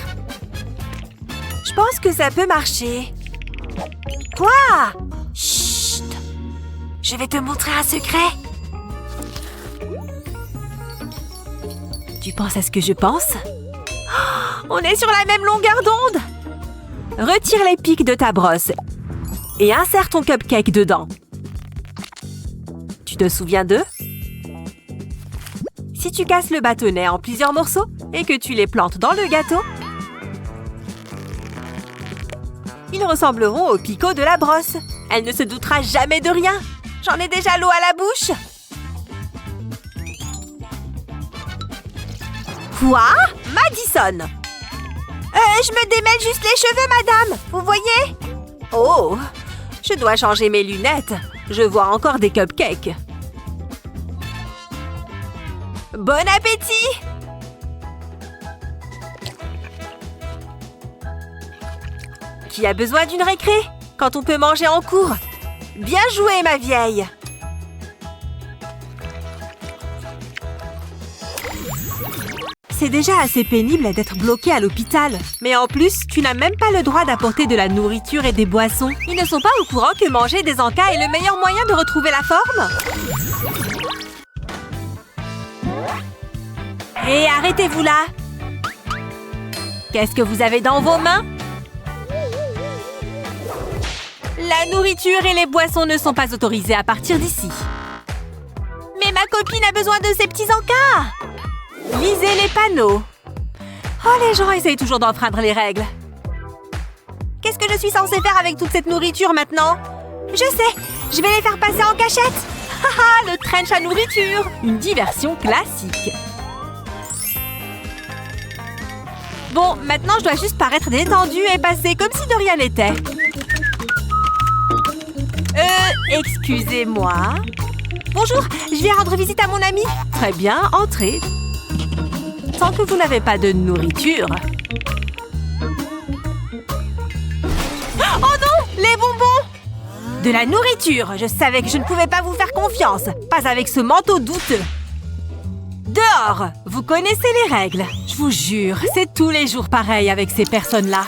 Je pense que ça peut marcher. Quoi? Chut! Je vais te montrer un secret. Tu penses à ce que je pense? Oh, on est sur la même longueur d'onde! Retire les pics de ta brosse et insère ton cupcake dedans. Tu te souviens d'eux? Si tu casses le bâtonnet en plusieurs morceaux et que tu les plantes dans le gâteau, ils ressembleront aux picots de la brosse. Elle ne se doutera jamais de rien. J'en ai déjà l'eau à la bouche.
Quoi? Madison!
Je me démêle juste les cheveux, madame. Vous voyez?
Oh! Je dois changer mes lunettes. Je vois encore des cupcakes.
Bon appétit!
Qui a besoin d'une récré quand on peut manger en cours? Bien joué, ma vieille! C'est déjà assez pénible d'être bloqué à l'hôpital. Mais en plus, tu n'as même pas le droit d'apporter de la nourriture et des boissons. Ils ne sont pas au courant que manger des encas est le meilleur moyen de retrouver la forme? Hé, arrêtez-vous là! Qu'est-ce que vous avez dans vos mains? La nourriture et les boissons ne sont pas autorisées à partir d'ici.
Mais ma copine a besoin de ces petits encas!
Lisez les panneaux. Oh, les gens essayent toujours d'enfreindre les règles.
Qu'est-ce que je suis censée faire avec toute cette nourriture maintenant? Je sais, je vais les faire passer en cachette.
Haha, le trench à nourriture. Une diversion classique. Bon, maintenant je dois juste paraître détendue et passer comme si de rien n'était. Excusez-moi.
Bonjour, je viens rendre visite à mon ami.
Très bien, entrez. Tant que vous n'avez pas de nourriture.
Oh non, les bonbons!
De la nourriture! Je savais que je ne pouvais pas vous faire confiance. Pas avec ce manteau douteux. Dehors! Vous connaissez les règles. Je vous jure, c'est tous les jours pareil avec ces personnes-là.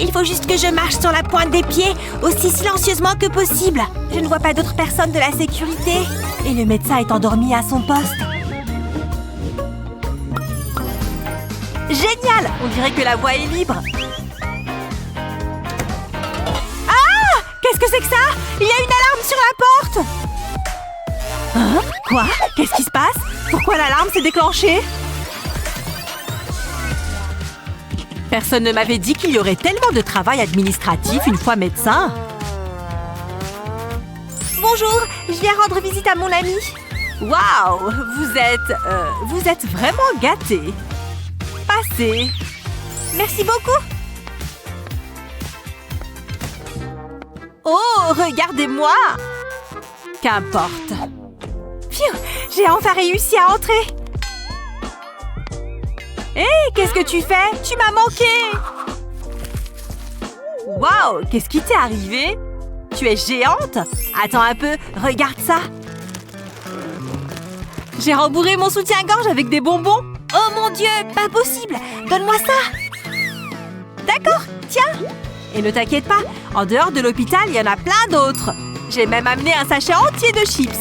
Il faut juste que je marche sur la pointe des pieds, aussi silencieusement que possible. Je ne vois pas d'autres personnes de la sécurité.
Et le médecin est endormi à son poste. Génial! On dirait que la voie est libre. Ah! Qu'est-ce que c'est que ça? Il y a une alarme sur la porte! Hein? Quoi? Qu'est-ce qui se passe? Pourquoi l'alarme s'est déclenchée? Personne ne m'avait dit qu'il y aurait tellement de travail administratif une fois médecin.
Bonjour, je viens rendre visite à mon ami.
Waouh! Vous êtes vraiment gâtés. Passez.
Merci beaucoup.
Oh, regardez-moi! Qu'importe.
Phew, j'ai enfin réussi à entrer.
Hé, qu'est-ce que tu fais? Tu m'as manqué! Waouh, qu'est-ce qui t'est arrivé? Tu es géante? Attends un peu, regarde ça! J'ai rembourré mon soutien-gorge avec des bonbons!
Oh mon Dieu, pas possible! Donne-moi ça!
D'accord, tiens! Et ne t'inquiète pas, en dehors de l'hôpital, il y en a plein d'autres! J'ai même amené un sachet entier de chips!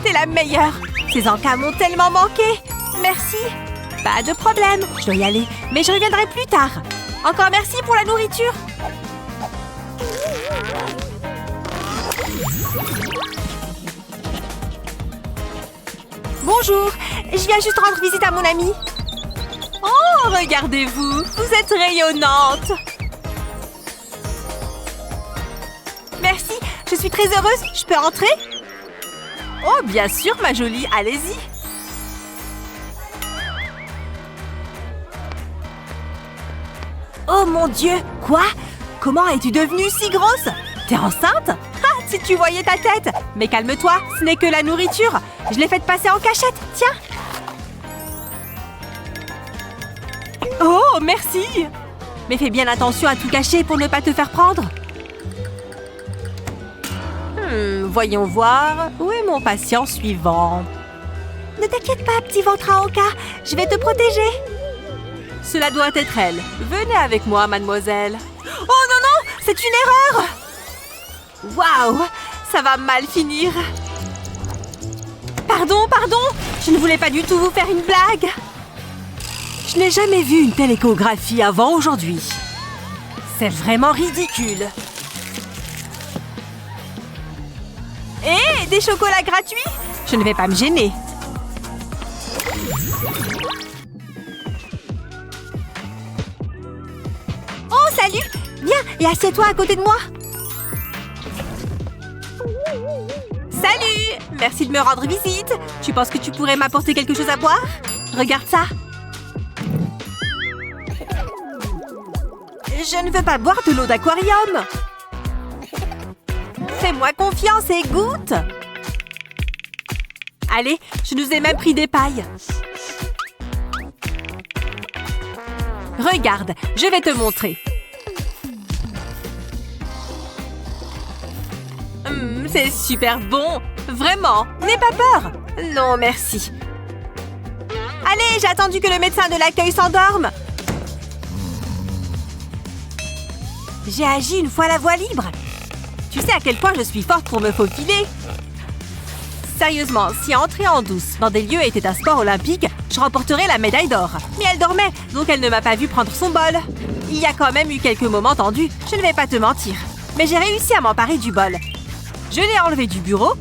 T'es la meilleure! Ces encas m'ont tellement manqué! Merci! Pas de problème, je dois y aller, mais je reviendrai plus tard! Encore merci pour la nourriture!
Bonjour, je viens juste rendre visite à mon ami.
Oh, regardez-vous, vous êtes rayonnante!
Merci, je suis très heureuse, je peux entrer?
Oh, bien sûr, ma jolie, allez-y! Oh mon Dieu! Quoi? Comment es-tu devenue si grosse? T'es enceinte? Ah, si tu voyais ta tête! Mais calme-toi, ce n'est que la nourriture! Je l'ai faite passer en cachette, tiens! Oh, merci! Mais fais bien attention à tout cacher pour ne pas te faire prendre. Voyons voir. Où est mon patient suivant?
Ne t'inquiète pas, petit ventre à encas, je vais te protéger.
Cela doit être elle. Venez avec moi, mademoiselle. Oh non, non! C'est une erreur! Waouh! Ça va mal finir. Pardon, pardon! Je ne voulais pas du tout vous faire une blague. Je n'ai jamais vu une telle échographie avant aujourd'hui. C'est vraiment ridicule. Hé, des chocolats gratuits? Je ne vais pas me gêner.
salut! Viens et assieds-toi à côté de moi.
Salut! Merci de me rendre visite. Tu penses que tu pourrais m'apporter quelque chose à boire? Regarde ça. Je ne veux pas boire de l'eau d'aquarium. Fais-moi confiance et goûte. Allez, je nous ai même pris des pailles. Regarde, je vais te montrer. C'est super bon. Vraiment, n'aie pas peur. Non, merci. Allez, j'ai attendu que le médecin de l'accueil s'endorme. J'ai agi une fois la voie libre. Tu sais à quel point je suis forte pour me faufiler. Sérieusement, si entrer en douce dans des lieux était un sport olympique, je remporterais la médaille d'or. Mais elle dormait, donc elle ne m'a pas vu prendre son bol. Il y a quand même eu quelques moments tendus, je ne vais pas te mentir. Mais j'ai réussi à m'emparer du bol. Je l'ai enlevé du bureau.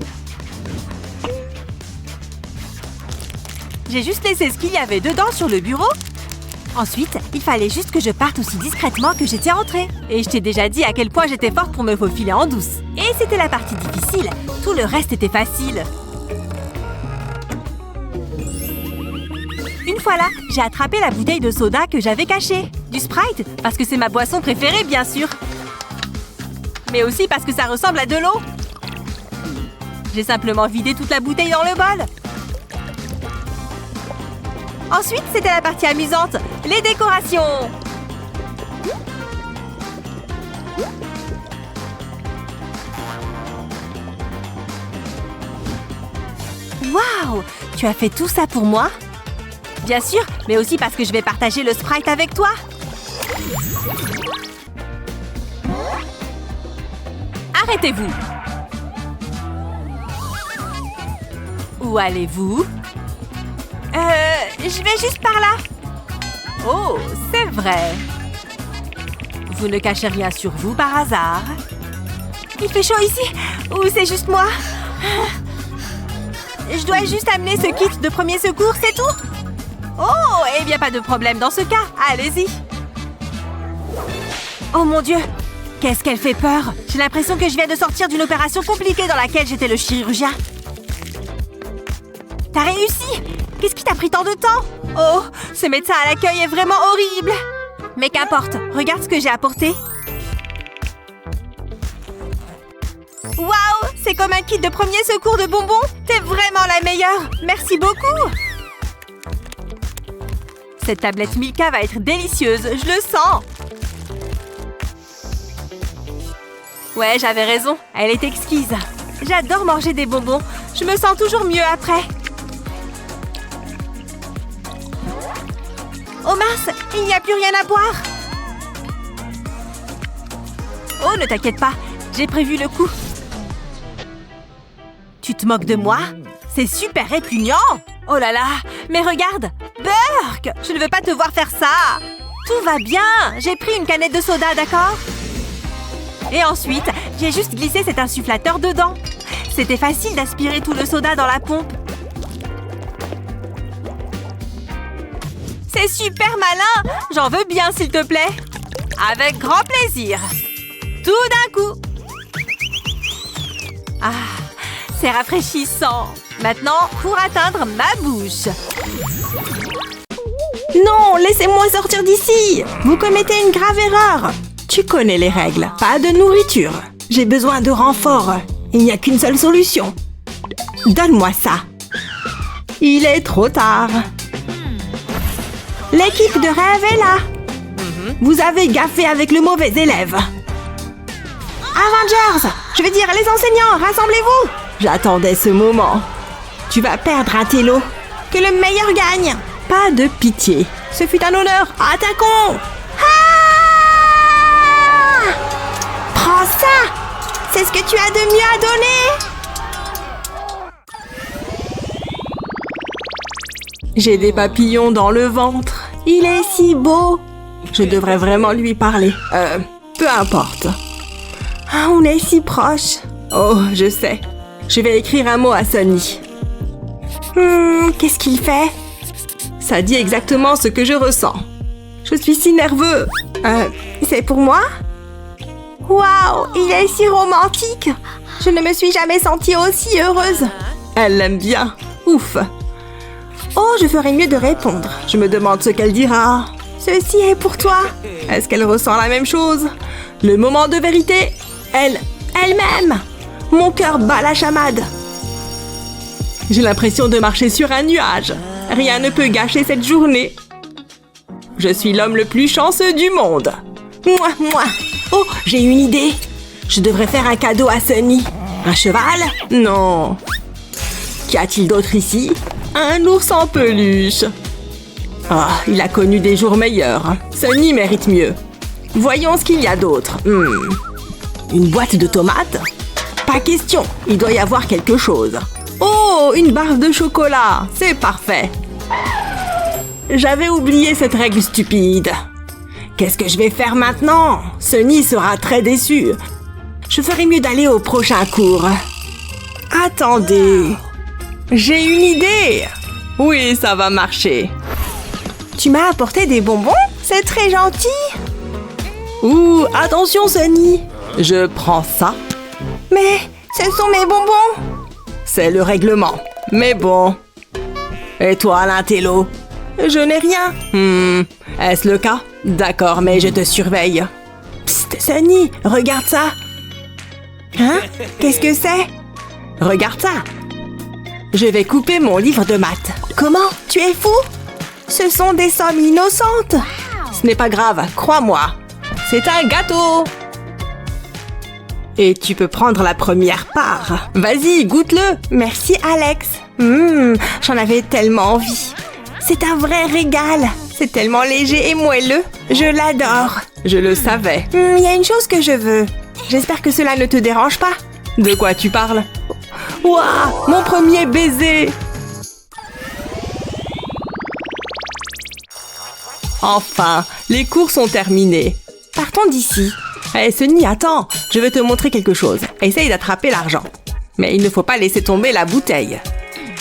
J'ai juste laissé ce qu'il y avait dedans sur le bureau. Ensuite, il fallait juste que je parte aussi discrètement que j'étais entrée. Et je t'ai déjà dit à quel point j'étais forte pour me faufiler en douce. Et c'était la partie difficile. Tout le reste était facile. Une fois là, j'ai attrapé la bouteille de soda que j'avais cachée. Du Sprite, parce que c'est ma boisson préférée, bien sûr. Mais aussi parce que ça ressemble à de l'eau. J'ai simplement vidé toute la bouteille dans le bol. Ensuite, c'était la partie amusante, les décorations. Waouh! Tu as fait tout ça pour moi? Bien sûr, mais aussi parce que je vais partager le Sprite avec toi. Arrêtez-vous. Où allez-vous? Je vais juste par là. Oh, c'est vrai. Vous ne cachez rien sur vous par hasard? Il fait chaud ici? Ou c'est juste moi? Je dois juste amener ce kit de premier secours, c'est tout? Oh, eh bien pas de problème dans ce cas. Allez-y. Oh mon Dieu! Qu'est-ce qu'elle fait peur? J'ai l'impression que je viens de sortir d'une opération compliquée dans laquelle j'étais le chirurgien. T'as réussi? Qu'est-ce qui t'a pris tant de temps? Oh, ce médecin à l'accueil est vraiment horrible. Mais qu'importe, regarde ce que j'ai apporté. Waouh, c'est comme un kit de premier secours de bonbons. T'es vraiment la meilleure. Merci beaucoup. Cette tablette Milka va être délicieuse, je le sens. Ouais, j'avais raison, elle est exquise. J'adore manger des bonbons. Je me sens toujours mieux après. Oh mince, il n'y a plus rien à boire. Oh, ne t'inquiète pas, j'ai prévu le coup. Tu te moques de moi? C'est super répugnant. Oh là là, mais regarde, Burk, je ne veux pas te voir faire ça. Tout va bien, j'ai pris une canette de soda, d'accord? Et ensuite, j'ai juste glissé cet insufflateur dedans. C'était facile d'aspirer tout le soda dans la pompe. C'est super malin! J'en veux bien, s'il te plaît. Avec grand plaisir. Tout d'un coup. Ah, c'est rafraîchissant. Maintenant, pour atteindre ma bouche.
Non, laissez-moi sortir d'ici! Vous commettez une grave erreur. Tu connais les règles. Pas de nourriture. J'ai besoin de renfort. Il n'y a qu'une seule solution. Donne-moi ça. Il est trop tard. L'équipe de rêve est là. Vous avez gaffé avec le mauvais élève. Avengers! Je veux dire, les enseignants, rassemblez-vous! J'attendais ce moment. Tu vas perdre un télo. Que le meilleur gagne. Pas de pitié. Ce fut un honneur. Attaquons! Ah! Prends ça! C'est ce que tu as de mieux à donner! J'ai des papillons dans le ventre. Il est si beau. Je devrais vraiment lui parler. Peu importe. Ah, on est si proches. Oh, je sais. Je vais écrire un mot à Sunny. Qu'est-ce qu'il fait? Ça dit exactement ce que je ressens. Je suis si nerveux. C'est pour moi? Waouh, il est si romantique! Je ne me suis jamais sentie aussi heureuse. Elle l'aime bien. Ouf. Oh, je ferais mieux de répondre. Je me demande ce qu'elle dira. Ceci est pour toi. Est-ce qu'elle ressent la même chose? Le moment de vérité. Elle-même. Mon cœur bat la chamade. J'ai l'impression de marcher sur un nuage. Rien ne peut gâcher cette journée. Je suis l'homme le plus chanceux du monde. Moi. Oh, j'ai une idée. Je devrais faire un cadeau à Sunny. Un cheval? Non. Qu'y a-t-il d'autre ici? Un ours en peluche. Ah, il a connu des jours meilleurs. Sunny mérite mieux. Voyons ce qu'il y a d'autre. Une boîte de tomates? Pas question, il doit y avoir quelque chose. Oh, une barre de chocolat. C'est parfait. J'avais oublié cette règle stupide. Qu'est-ce que je vais faire maintenant? Sunny sera très déçu. Je ferais mieux d'aller au prochain cours. Attendez. J'ai une idée. Oui, ça va marcher. Tu m'as apporté des bonbons? C'est très gentil. Ouh, attention, Sunny. Je prends ça. Mais ce sont mes bonbons. C'est le règlement. Mais bon. Et toi, l'intello? Je n'ai rien. Est-ce le cas? D'accord, mais je te surveille. Psst, Sunny, regarde ça. Hein? Qu'est-ce que c'est? Regarde ça. Je vais couper mon livre de maths. Comment? Tu es fou? Ce sont des sommes innocentes. Ce n'est pas grave, crois-moi. C'est un gâteau. Et tu peux prendre la première part. Vas-y, goûte-le. Merci, Alex. J'en avais tellement envie. C'est un vrai régal. C'est tellement léger et moelleux. Je l'adore. Je le savais. Il y a une chose que je veux. J'espère que cela ne te dérange pas. De quoi tu parles? Waouh, mon premier baiser. Enfin, les cours sont terminés. Partons d'ici. Hé, Sunny, attends. Je vais te montrer quelque chose. Essaye d'attraper l'argent. Mais il ne faut pas laisser tomber la bouteille.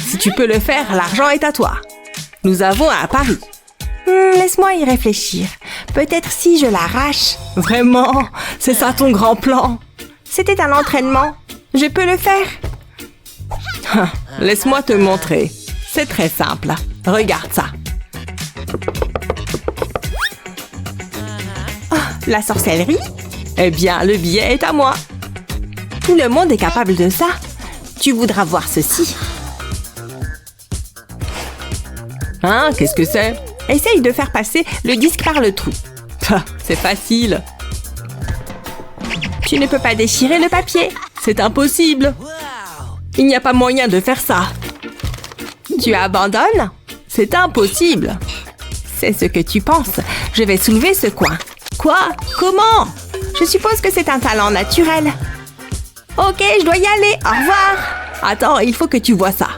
Si tu peux le faire, l'argent est à toi. Nous avons un pari. Laisse-moi y réfléchir. Peut-être si je l'arrache. Vraiment? C'est ça ton grand plan? C'était un entraînement. Je peux le faire? Laisse-moi te montrer. C'est très simple. Regarde ça. Oh, la sorcellerie? Eh bien, le billet est à moi. Tout le monde est capable de ça. Tu voudras voir ceci. Hein? Qu'est-ce que c'est? Essaye de faire passer le disque par le trou. C'est facile. Tu ne peux pas déchirer le papier. C'est impossible. Il n'y a pas moyen de faire ça. Tu abandonnes? C'est impossible. C'est ce que tu penses. Je vais soulever ce coin. Quoi? Comment? Je suppose que c'est un talent naturel. Ok, je dois y aller. Au revoir. Attends, il faut que tu vois ça.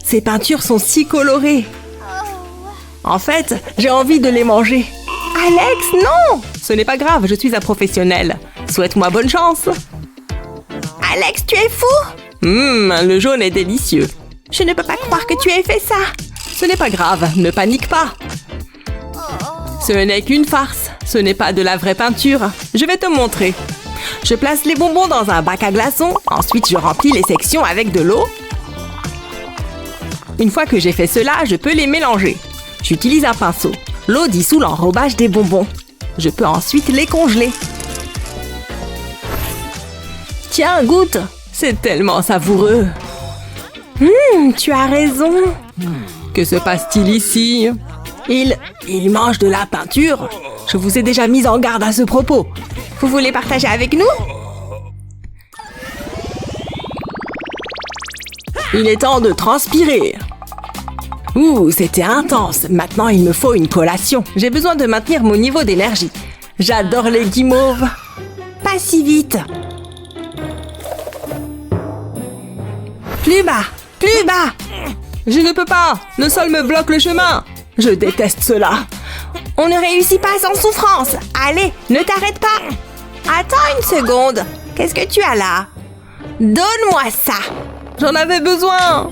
Ces peintures sont si colorées. En fait, j'ai envie de les manger. Alex, non! Ce n'est pas grave, je suis un professionnel. Souhaite-moi bonne chance. Alex, tu es fou? Le jaune est délicieux. Je ne peux pas croire que tu aies fait ça. Ce n'est pas grave, ne panique pas. Ce n'est qu'une farce. Ce n'est pas de la vraie peinture. Je vais te montrer. Je place les bonbons dans un bac à glaçons. Ensuite, je remplis les sections avec de l'eau. Une fois que j'ai fait cela, je peux les mélanger. J'utilise un pinceau. L'eau dissout l'enrobage des bonbons. Je peux ensuite les congeler. Tiens, goûte. C'est tellement savoureux. Tu as raison. Que se passe-t-il ici? Il mange de la peinture. Je vous ai déjà mis en garde à ce propos. Vous voulez partager avec nous? Il est temps de transpirer. Ouh, c'était intense. Maintenant, il me faut une collation. J'ai besoin de maintenir mon niveau d'énergie. J'adore les guimauves. Pas si vite. Plus bas, plus bas. Je ne peux pas. Le sol me bloque le chemin. Je déteste cela. On ne réussit pas sans souffrance. Allez, ne t'arrête pas. Attends une seconde. Qu'est-ce que tu as là? Donne-moi ça. J'en avais besoin.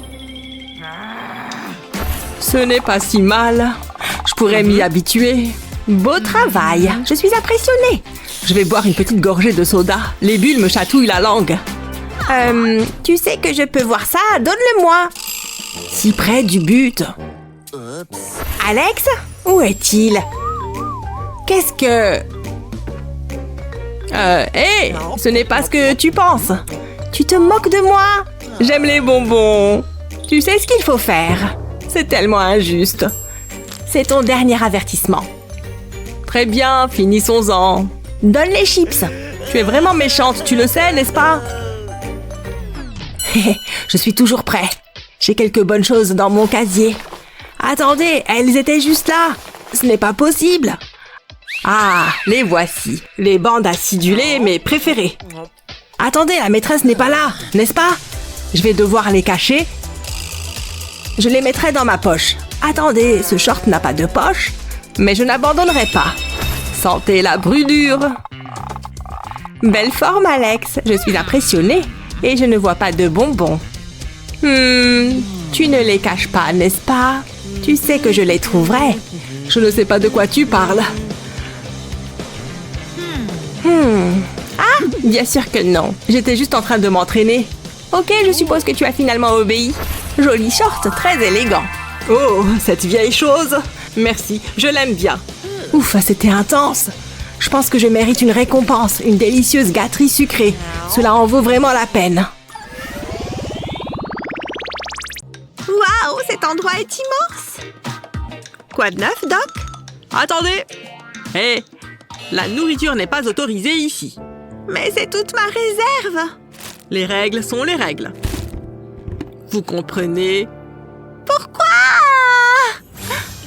Ce n'est pas si mal. Je pourrais m'y habituer.
Beau travail, je suis impressionnée. Je vais boire une petite gorgée de soda. Les bulles me chatouillent la langue. Tu sais que je peux voir ça, donne-le-moi. Si près du but. Alex, où est-il? Qu'est-ce que... Hé, ce n'est pas ce que tu penses. Tu te moques de moi? J'aime les bonbons. Tu sais ce qu'il faut faire. C'est tellement injuste. C'est ton dernier avertissement. Très bien, finissons-en. Donne les chips. Tu es vraiment méchante, tu le sais, n'est-ce pas? Je suis toujours prêt. J'ai quelques bonnes choses dans mon casier. Attendez, elles étaient juste là. Ce n'est pas possible. Ah, les voici. Les bandes acidulées, mes préférées. Attendez, la maîtresse n'est pas là, n'est-ce pas? Je vais devoir les cacher. Je les mettrai dans ma poche. Attendez, ce short n'a pas de poche, mais je n'abandonnerai pas. Sentez la brûlure. Belle forme, Alex. Je suis impressionnée et je ne vois pas de bonbons. Tu ne les caches pas, n'est-ce pas? Tu sais que je les trouverai. Je ne sais pas de quoi tu parles. Ah, bien sûr que non. J'étais juste en train de m'entraîner. Ok, je suppose que tu as finalement obéi. Joli short, très élégant. Oh, cette vieille chose. Merci, je l'aime bien. Ouf, c'était intense. Je pense que je mérite une récompense, une délicieuse gâterie sucrée. Cela en vaut vraiment la peine.
Waouh, cet endroit est immense. Quoi de neuf, Doc?
Attendez. Hé, la nourriture n'est pas autorisée ici.
Mais c'est toute ma réserve.
Les règles sont les règles. Vous comprenez?
Pourquoi?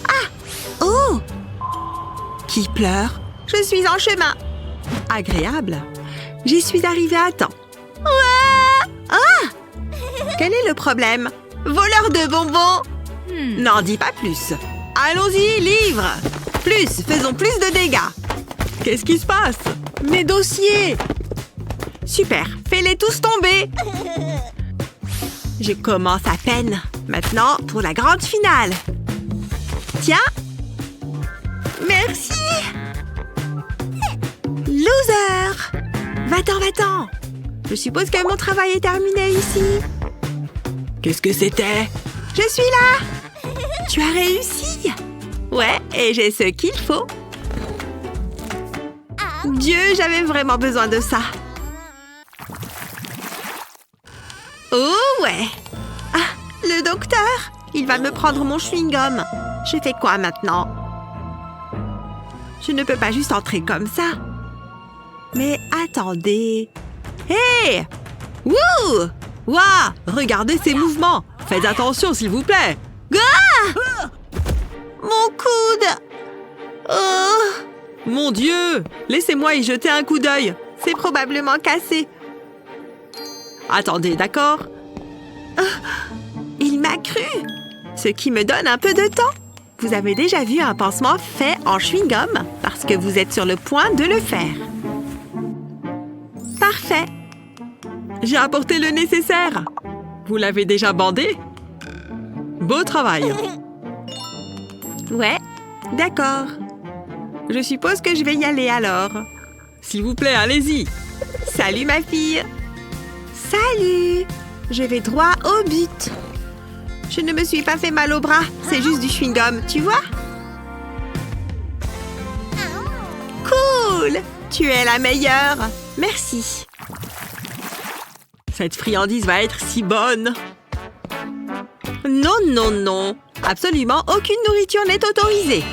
Ah! Oh! Qui pleure? Je suis en chemin.
Agréable. J'y suis arrivée à temps.
Ouais! Ah! Quel est le problème? Voleur de bonbons!
N'en dis pas plus. Allons-y, livre. Plus, faisons plus de dégâts. Qu'est-ce qui se passe? Mes dossiers. Super, fais-les tous tomber. Je commence à peine. Maintenant, pour la grande finale. Tiens.
Merci!
Loser! Va-t'en, va-t'en.
Je suppose que mon travail est terminé ici.
Qu'est-ce que c'était?
Je suis là! Tu as réussi!
Ouais, et j'ai ce qu'il faut.
Dieu, j'avais vraiment besoin de ça. Oh ouais! Ah, le docteur! Il va me prendre mon chewing-gum. Je fais quoi maintenant? Je ne peux pas juste entrer comme ça. Mais attendez...
Hé! Wouh! Waouh! Regardez ces mouvements! Faites attention, s'il vous plaît!
Ah! Mon coude! Oh!
Mon Dieu! Laissez-moi y jeter un coup d'œil.
C'est probablement cassé.
Attendez, d'accord?
Il m'a cru! Ce qui me donne un peu de temps. Vous avez déjà vu un pansement fait en chewing-gum parce que vous êtes sur le point de le faire. Parfait!
J'ai apporté le nécessaire. Vous l'avez déjà bandé? Beau travail.
Ouais, d'accord. Je suppose que je vais y aller alors.
S'il vous plaît, allez-y.
Salut ma fille. Salut. Je vais droit au but. Je ne me suis pas fait mal au bras, c'est juste du chewing-gum, tu vois? Cool. Tu es la meilleure. Merci.
Cette friandise va être si bonne. Non, non, non. Absolument aucune nourriture n'est autorisée.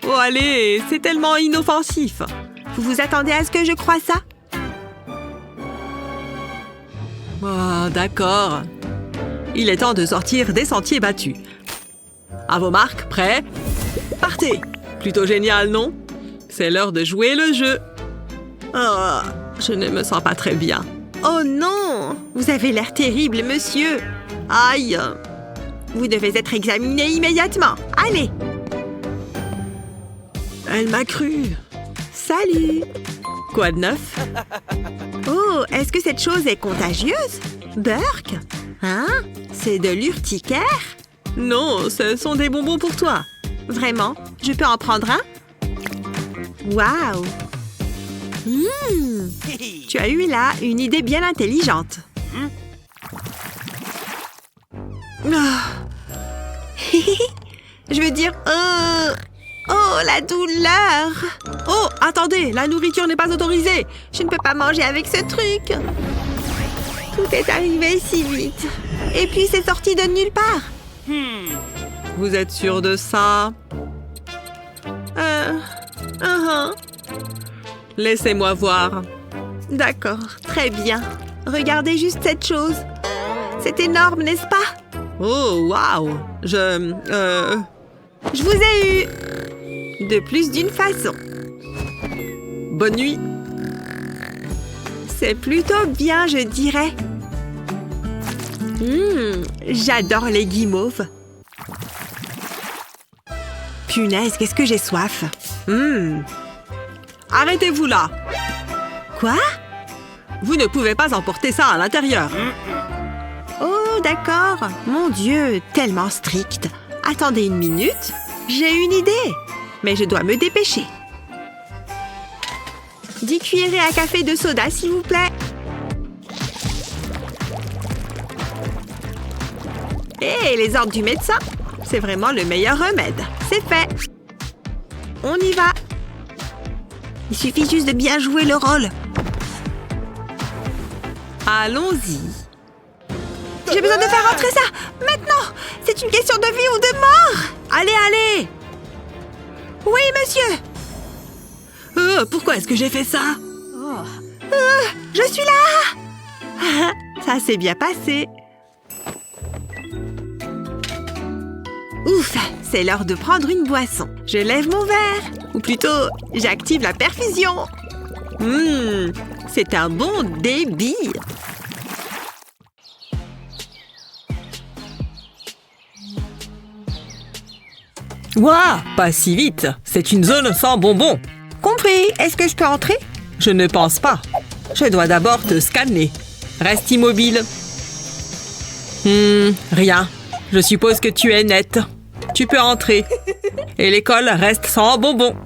Oh, allez, c'est tellement inoffensif.
Vous vous attendez à ce que je croie ça?
Oh, d'accord. Il est temps de sortir des sentiers battus. À vos marques, prêts? Partez! Plutôt génial, non? C'est l'heure de jouer le jeu. Oh, je ne me sens pas très bien.
Oh non! Vous avez l'air terrible, monsieur. Aïe! Vous devez être examiné immédiatement. Allez!
Elle m'a cru.
Salut!
Quoi de neuf?
Oh, est-ce que cette chose est contagieuse? Burk? Hein? C'est de l'urticaire?
Non, ce sont des bonbons pour toi.
Vraiment? Je peux en prendre un? Waouh! Tu as eu là une idée bien intelligente. Je veux dire... Oh, la douleur! Oh, attendez, la nourriture n'est pas autorisée. Je ne peux pas manger avec ce truc. Tout est arrivé si vite. Et puis c'est sorti de nulle part. Vous êtes sûr de ça? Laissez-moi voir. D'accord, très bien. Regardez juste cette chose. C'est énorme, n'est-ce pas? Oh, waouh! Je vous ai eu! De plus d'une façon. Bonne nuit. C'est plutôt bien, je dirais. J'adore les guimauves. Punaise, qu'est-ce que j'ai soif. Arrêtez-vous là. Quoi? Vous ne pouvez pas emporter ça à l'intérieur. Oh, d'accord. Mon Dieu, tellement strict. Attendez une minute. J'ai une idée. Mais je dois me dépêcher. 10 cuillerées à café de soda, s'il vous plaît. Et les ordres du médecin. C'est vraiment le meilleur remède. C'est fait. On y va. Il suffit juste de bien jouer le rôle. Allons-y. J'ai besoin de faire rentrer ça. Maintenant. C'est une question de vie ou de mort. Allez, allez. Oui, monsieur. Pourquoi est-ce que j'ai fait ça? Je suis là. Ça s'est bien passé. Ouf, c'est l'heure de prendre une boisson. Je lève mon verre. Ou plutôt, j'active la perfusion. C'est un bon débit.
Ouah, pas si vite. C'est une zone sans bonbons.
Compris. Est-ce que je peux entrer?
Je ne pense pas. Je dois d'abord te scanner. Reste immobile. Rien. Je suppose que tu es nette. Tu peux entrer. Et l'école reste sans bonbons.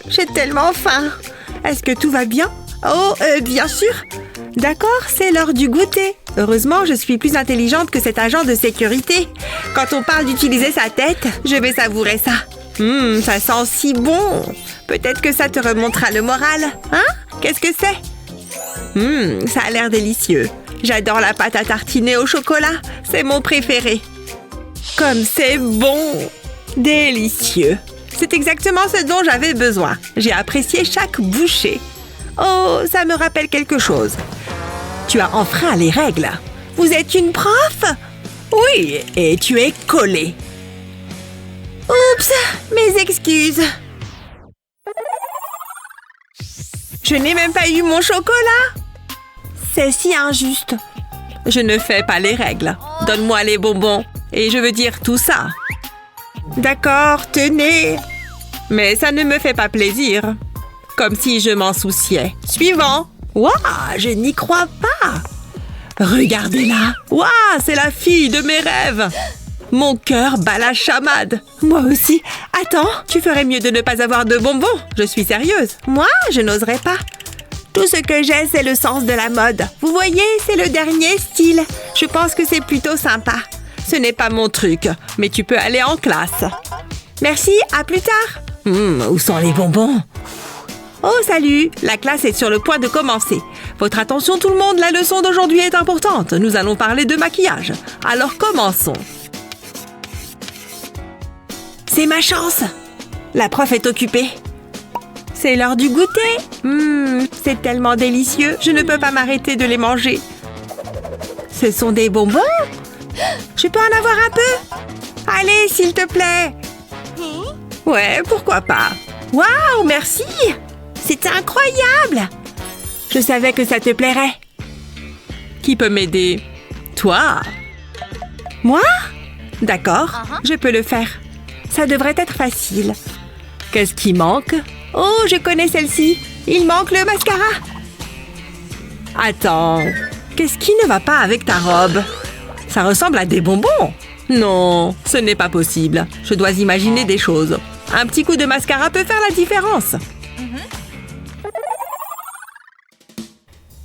J'ai tellement faim. Est-ce que tout va bien? Oh, bien sûr. D'accord, c'est l'heure du goûter. Heureusement, je suis plus intelligente que cet agent de sécurité. Quand on parle d'utiliser sa tête, je vais savourer ça. Ça sent si bon. Peut-être que ça te remontera le moral. Hein? Qu'est-ce que c'est? Ça a l'air délicieux. J'adore la pâte à tartiner au chocolat. C'est mon préféré. Comme c'est bon! Délicieux! C'est exactement ce dont j'avais besoin. J'ai apprécié chaque bouchée. Oh, ça me rappelle quelque chose. Tu as enfreint les règles. Vous êtes une prof? Oui, et tu es collée. Oups! Mes excuses. Je n'ai même pas eu mon chocolat. C'est si injuste. Je ne fais pas les règles. Donne-moi les bonbons. Et je veux dire tout ça. D'accord, tenez. Mais ça ne me fait pas plaisir. Comme si je m'en souciais. Suivant. Waouh, je n'y crois pas. Regardez-la. Waouh, c'est la fille de mes rêves. Mon cœur bat la chamade. Moi aussi. Attends, tu ferais mieux de ne pas avoir de bonbons. Je suis sérieuse. Moi, je n'oserais pas. Tout ce que j'ai, c'est le sens de la mode. Vous voyez, c'est le dernier style. Je pense que c'est plutôt sympa. Ce n'est pas mon truc, mais tu peux aller en classe. Merci, à plus tard. Où sont les bonbons? Oh, salut! La classe est sur le point de commencer. Votre attention tout le monde, la leçon d'aujourd'hui est importante. Nous allons parler de maquillage. Alors commençons. C'est ma chance. La prof est occupée. C'est l'heure du goûter. C'est tellement délicieux. Je ne peux pas m'arrêter de les manger. Ce sont des bonbons? Je peux en avoir un peu? Allez, s'il te plaît. Ouais, pourquoi pas. Waouh, merci. C'est incroyable. Je savais que ça te plairait. Qui peut m'aider? Toi? Moi? D'accord, je peux le faire. Ça devrait être facile. Qu'est-ce qui manque? Oh, je connais celle-ci. Il manque le mascara. Attends, qu'est-ce qui ne va pas avec ta robe? Ça ressemble à des bonbons. Non, ce n'est pas possible. Je dois imaginer des choses. Un petit coup de mascara peut faire la différence.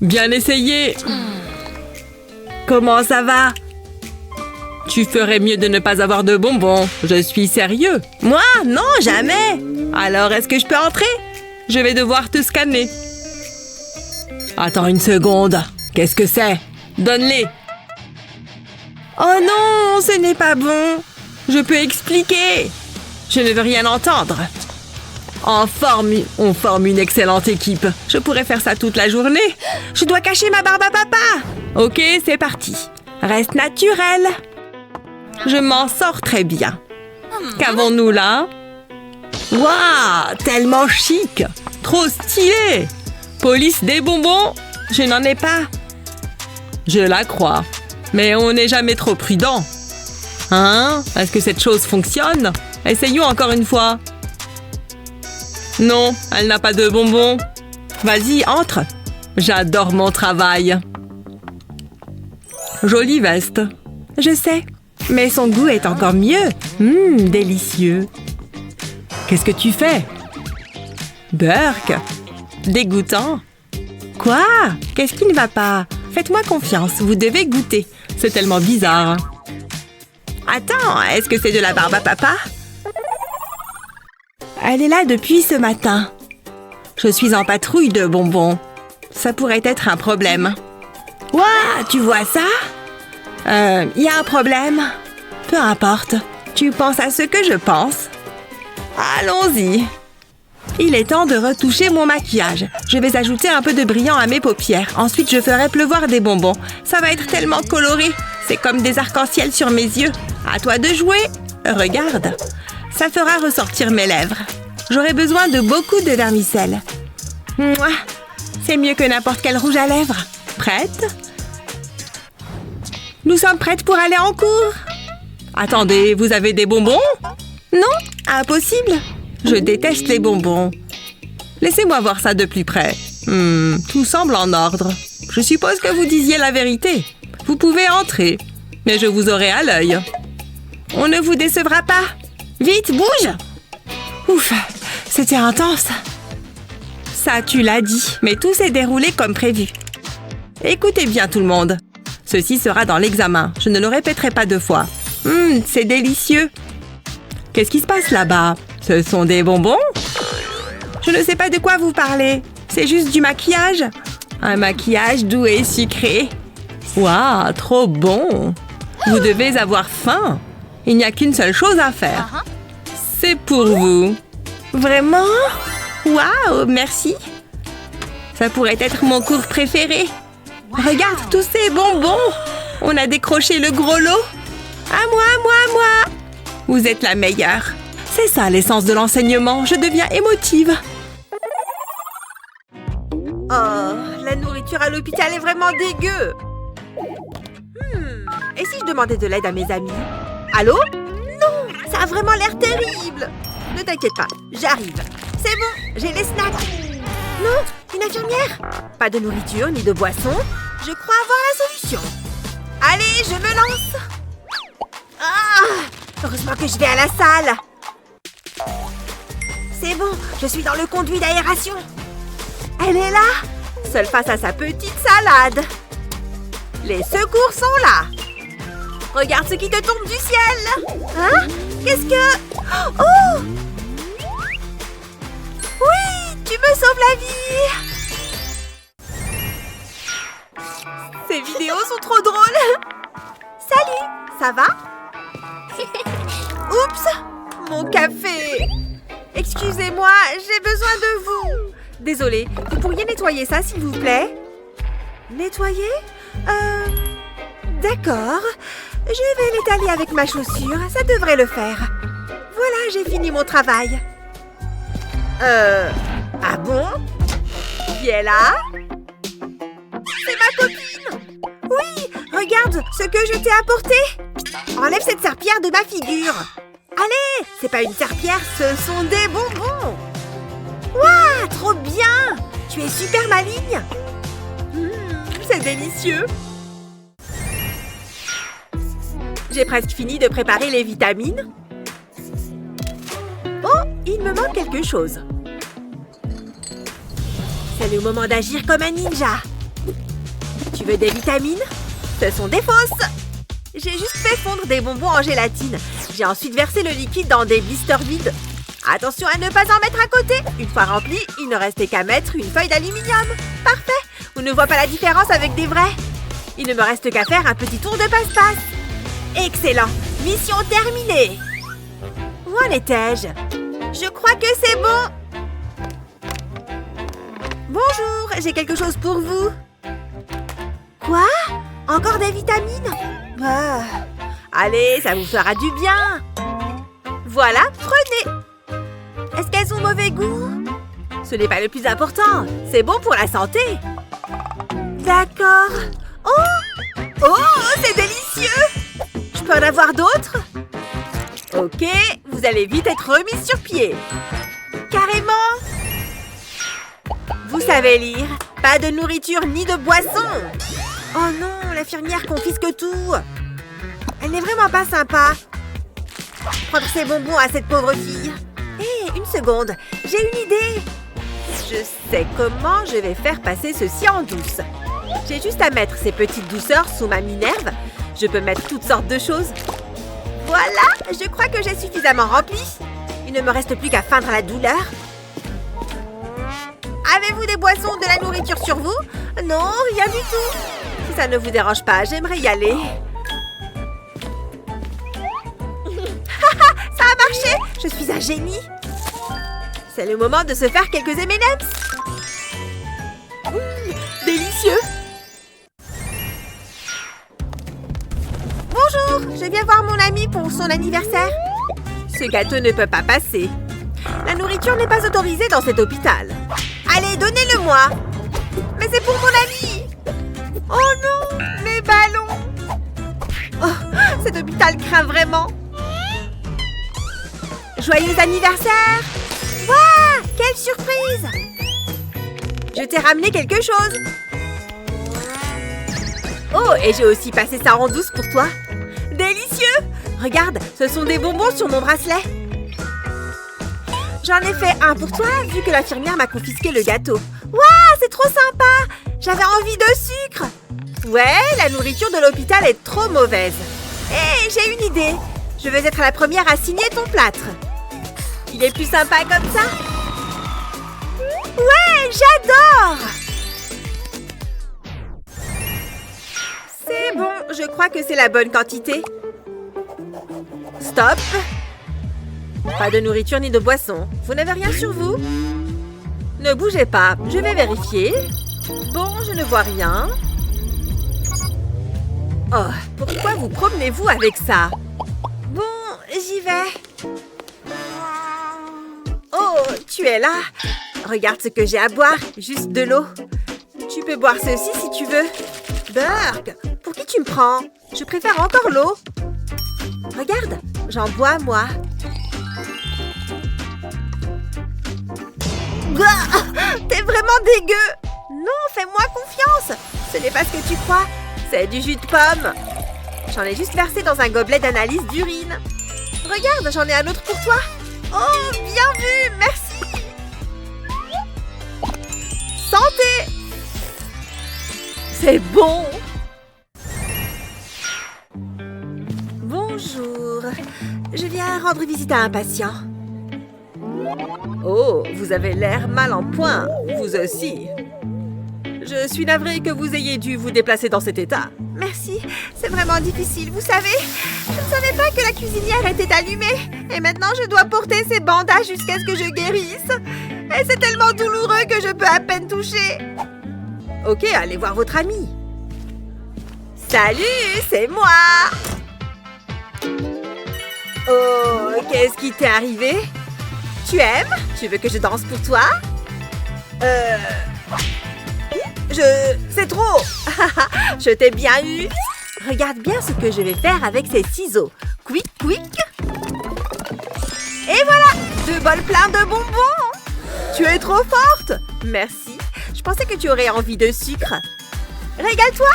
Bien essayé.
Comment ça va?
Tu ferais mieux de ne pas avoir de bonbons. Je suis sérieux.
Moi? Non, jamais!
Alors, est-ce que je peux entrer? Je vais devoir te scanner. Attends une seconde. Qu'est-ce que c'est? Donne-les.
Oh non, ce n'est pas bon!
Je peux expliquer. Je ne veux rien entendre. On forme une excellente équipe. Je pourrais faire ça toute la journée.
Je dois cacher ma barbe à papa!
Ok, c'est parti. Reste naturel. Je m'en sors très bien. Qu'avons-nous là? Waouh, tellement chic. Trop stylé. Police des bonbons? Je n'en ai pas. Je la crois. Mais on n'est jamais trop prudent. Hein? Est-ce que cette chose fonctionne? Essayons encore une fois. Non, elle n'a pas de bonbons. Vas-y, entre. J'adore mon travail. Jolie veste.
Je sais, mais son goût est encore mieux. Délicieux.
Qu'est-ce que tu fais? Burk. Dégoûtant.
Quoi? Qu'est-ce qui ne va pas? Faites-moi confiance, vous devez goûter.
C'est tellement bizarre.
Attends, est-ce que c'est de la barbe à papa? Elle est là depuis ce matin.
Je suis en patrouille de bonbons. Ça pourrait être un problème.
Ouah, tu vois ça?
Y a un problème?
Peu importe. Tu penses à ce que je pense?
Allons-y.
Il est temps de retoucher mon maquillage. Je vais ajouter un peu de brillant à mes paupières. Ensuite, je ferai pleuvoir des bonbons. Ça va être tellement coloré. C'est comme des arcs-en-ciel sur mes yeux. À toi de jouer. Regarde. Ça fera ressortir mes lèvres. J'aurai besoin de beaucoup de vermicelle. Mouah. C'est mieux que n'importe quel rouge à lèvres. Prête? Nous sommes prêtes pour aller en cours.
Attendez, vous avez des bonbons?
Non, impossible. Je déteste les bonbons.
Laissez-moi voir ça de plus près. Tout semble en ordre. Je suppose que vous disiez la vérité. Vous pouvez entrer, mais je vous aurai à l'œil.
On ne vous décevra pas. Vite, bouge! Ouf, c'était intense. Ça, tu l'as dit, mais tout s'est déroulé comme prévu.
Écoutez bien tout le monde. Ceci sera dans l'examen. Je ne le répéterai pas 2 fois.
C'est délicieux.
Qu'est-ce qui se passe là-bas? Ce sont des bonbons?
Je ne sais pas de quoi vous parlez. C'est juste du maquillage. Un maquillage doux et sucré.
Waouh, trop bon! Vous devez avoir faim. Il n'y a qu'une seule chose à faire. C'est pour vous.
Vraiment? Waouh, merci. Ça pourrait être mon cours préféré. Regarde tous ces bonbons. On a décroché le gros lot. À moi, à moi, à moi. Vous êtes la meilleure.
C'est ça l'essence de l'enseignement. Je deviens émotive.
Oh, la nourriture à l'hôpital est vraiment dégueu. Et si je demandais de l'aide à mes amis? Allô? Non, ça a vraiment l'air terrible. Ne t'inquiète pas, j'arrive. C'est bon, j'ai les snacks. Non, une infirmière? Pas de nourriture ni de boisson. Je crois avoir la solution. Allez, je me lance. Heureusement que je vais à la salle. C'est bon, je suis dans le conduit d'aération. Elle est là, seule face à sa petite salade. Les secours sont là. Regarde ce qui te tombe du ciel. Hein? Qu'est-ce que... Oh! Oui, tu me sauves la vie. Ces vidéos sont trop drôles. Salut, ça va? Oups, mon café. Excusez-moi, j'ai besoin de vous. Désolée, vous pourriez nettoyer ça, s'il vous plaît? Nettoyer? D'accord. Je vais l'étaler avec ma chaussure, ça devrait le faire. Voilà, j'ai fini mon travail. Ah bon? Qui est là? C'est ma copine! Oui, regarde ce que je t'ai apporté! Enlève cette serpillière de ma figure! Allez, c'est pas une serpillière, ce sont des bonbons! Waouh, trop bien! Tu es super maligne! C'est délicieux! J'ai presque fini de préparer les vitamines. Oh, il me manque quelque chose. C'est le moment d'agir comme un ninja. Tu veux des vitamines? Ce sont des fausses. J'ai juste fait fondre des bonbons en gélatine. J'ai ensuite versé le liquide dans des blisters vides. Attention à ne pas en mettre à côté. Une fois rempli, il ne restait qu'à mettre une feuille d'aluminium. Parfait. On ne voit pas la différence avec des vrais. Il ne me reste qu'à faire un petit tour de passe-passe. Excellent. Mission terminée. Où en étais-je? Je crois que c'est bon. Bonjour, j'ai quelque chose pour vous. Quoi? Encore des vitamines? Bah. Allez, ça vous fera du bien. Voilà, prenez. Est-ce qu'elles ont mauvais goût? Ce n'est pas le plus important. C'est bon pour la santé. D'accord. Oh! Oh, c'est délicieux! Je peux en avoir d'autres? Ok, vous allez vite être remis sur pied. Carrément! Vous savez lire. Pas de nourriture ni de boisson. Oh non, l'infirmière confisque tout. Elle n'est vraiment pas sympa. Prendre ses bonbons à cette pauvre fille. Hé, une seconde, j'ai une idée. Je sais comment je vais faire passer ceci en douce. J'ai juste à mettre ces petites douceurs sous ma Minerve. Je peux mettre toutes sortes de choses. Voilà, je crois que j'ai suffisamment rempli. Il ne me reste plus qu'à feindre la douleur. Avez-vous des boissons, de la nourriture sur vous? Non, rien du tout. Si ça ne vous dérange pas, j'aimerais y aller. Ça a marché! Je suis un génie. C'est le moment de se faire quelques M&M's. Délicieux. Bonjour, je viens voir mon ami pour son anniversaire. Ce gâteau ne peut pas passer. La nourriture n'est pas autorisée dans cet hôpital. Allez, donnez-le-moi. Mais c'est pour mon ami. Oh non, mes ballons. Oh, cet hôpital craint vraiment. Joyeux anniversaire. Waouh, quelle surprise. Je t'ai ramené quelque chose. Oh, et j'ai aussi passé ça en douce pour toi. Délicieux. Regarde, ce sont des bonbons sur mon bracelet. J'en ai fait un pour toi, vu que l'infirmière m'a confisqué le gâteau. Waouh, c'est trop sympa. J'avais envie de sucre. Ouais, la nourriture de l'hôpital est trop mauvaise. Hé, j'ai une idée. Je veux être la première à signer ton plâtre. Il est plus sympa comme ça. Ouais, j'adore. C'est bon, je crois que c'est la bonne quantité. Stop. Pas de nourriture ni de boisson. Vous n'avez rien sur vous? Ne bougez pas, je vais vérifier. Bon, je ne vois rien. Oh, pourquoi vous promenez-vous avec ça? Bon, j'y vais. Oh, tu es là. Regarde ce que j'ai à boire, juste de l'eau. Tu peux boire ceci si tu veux. Burk, pour qui tu me prends? Je préfère encore l'eau. Regarde, j'en bois, moi. T'es vraiment dégueu. Non, fais-moi confiance. Ce n'est pas ce que tu crois. C'est du jus de pomme. J'en ai juste versé dans un gobelet d'analyse d'urine. Regarde, j'en ai un autre pour toi. Oh, bien vu, merci. Santé. C'est bon. Bonjour. Je viens rendre visite à un patient. Oh, vous avez l'air mal en point, vous aussi. Je suis navrée que vous ayez dû vous déplacer dans cet état. Merci, c'est vraiment difficile, vous savez. Je ne savais pas que la cuisinière était allumée. Et maintenant, je dois porter ces bandages jusqu'à ce que je guérisse. Et c'est tellement douloureux que je peux à peine toucher. Ok, allez voir votre ami. Salut, c'est moi. Oh, qu'est-ce qui t'est arrivé? Tu aimes? Tu veux que je danse pour toi? C'est trop. Je t'ai bien eu. Regarde bien ce que je vais faire avec ces ciseaux. Quick, quick. Et voilà, 2 bols pleins de bonbons. Tu es trop forte. Merci. Je pensais que tu aurais envie de sucre. Régale-toi.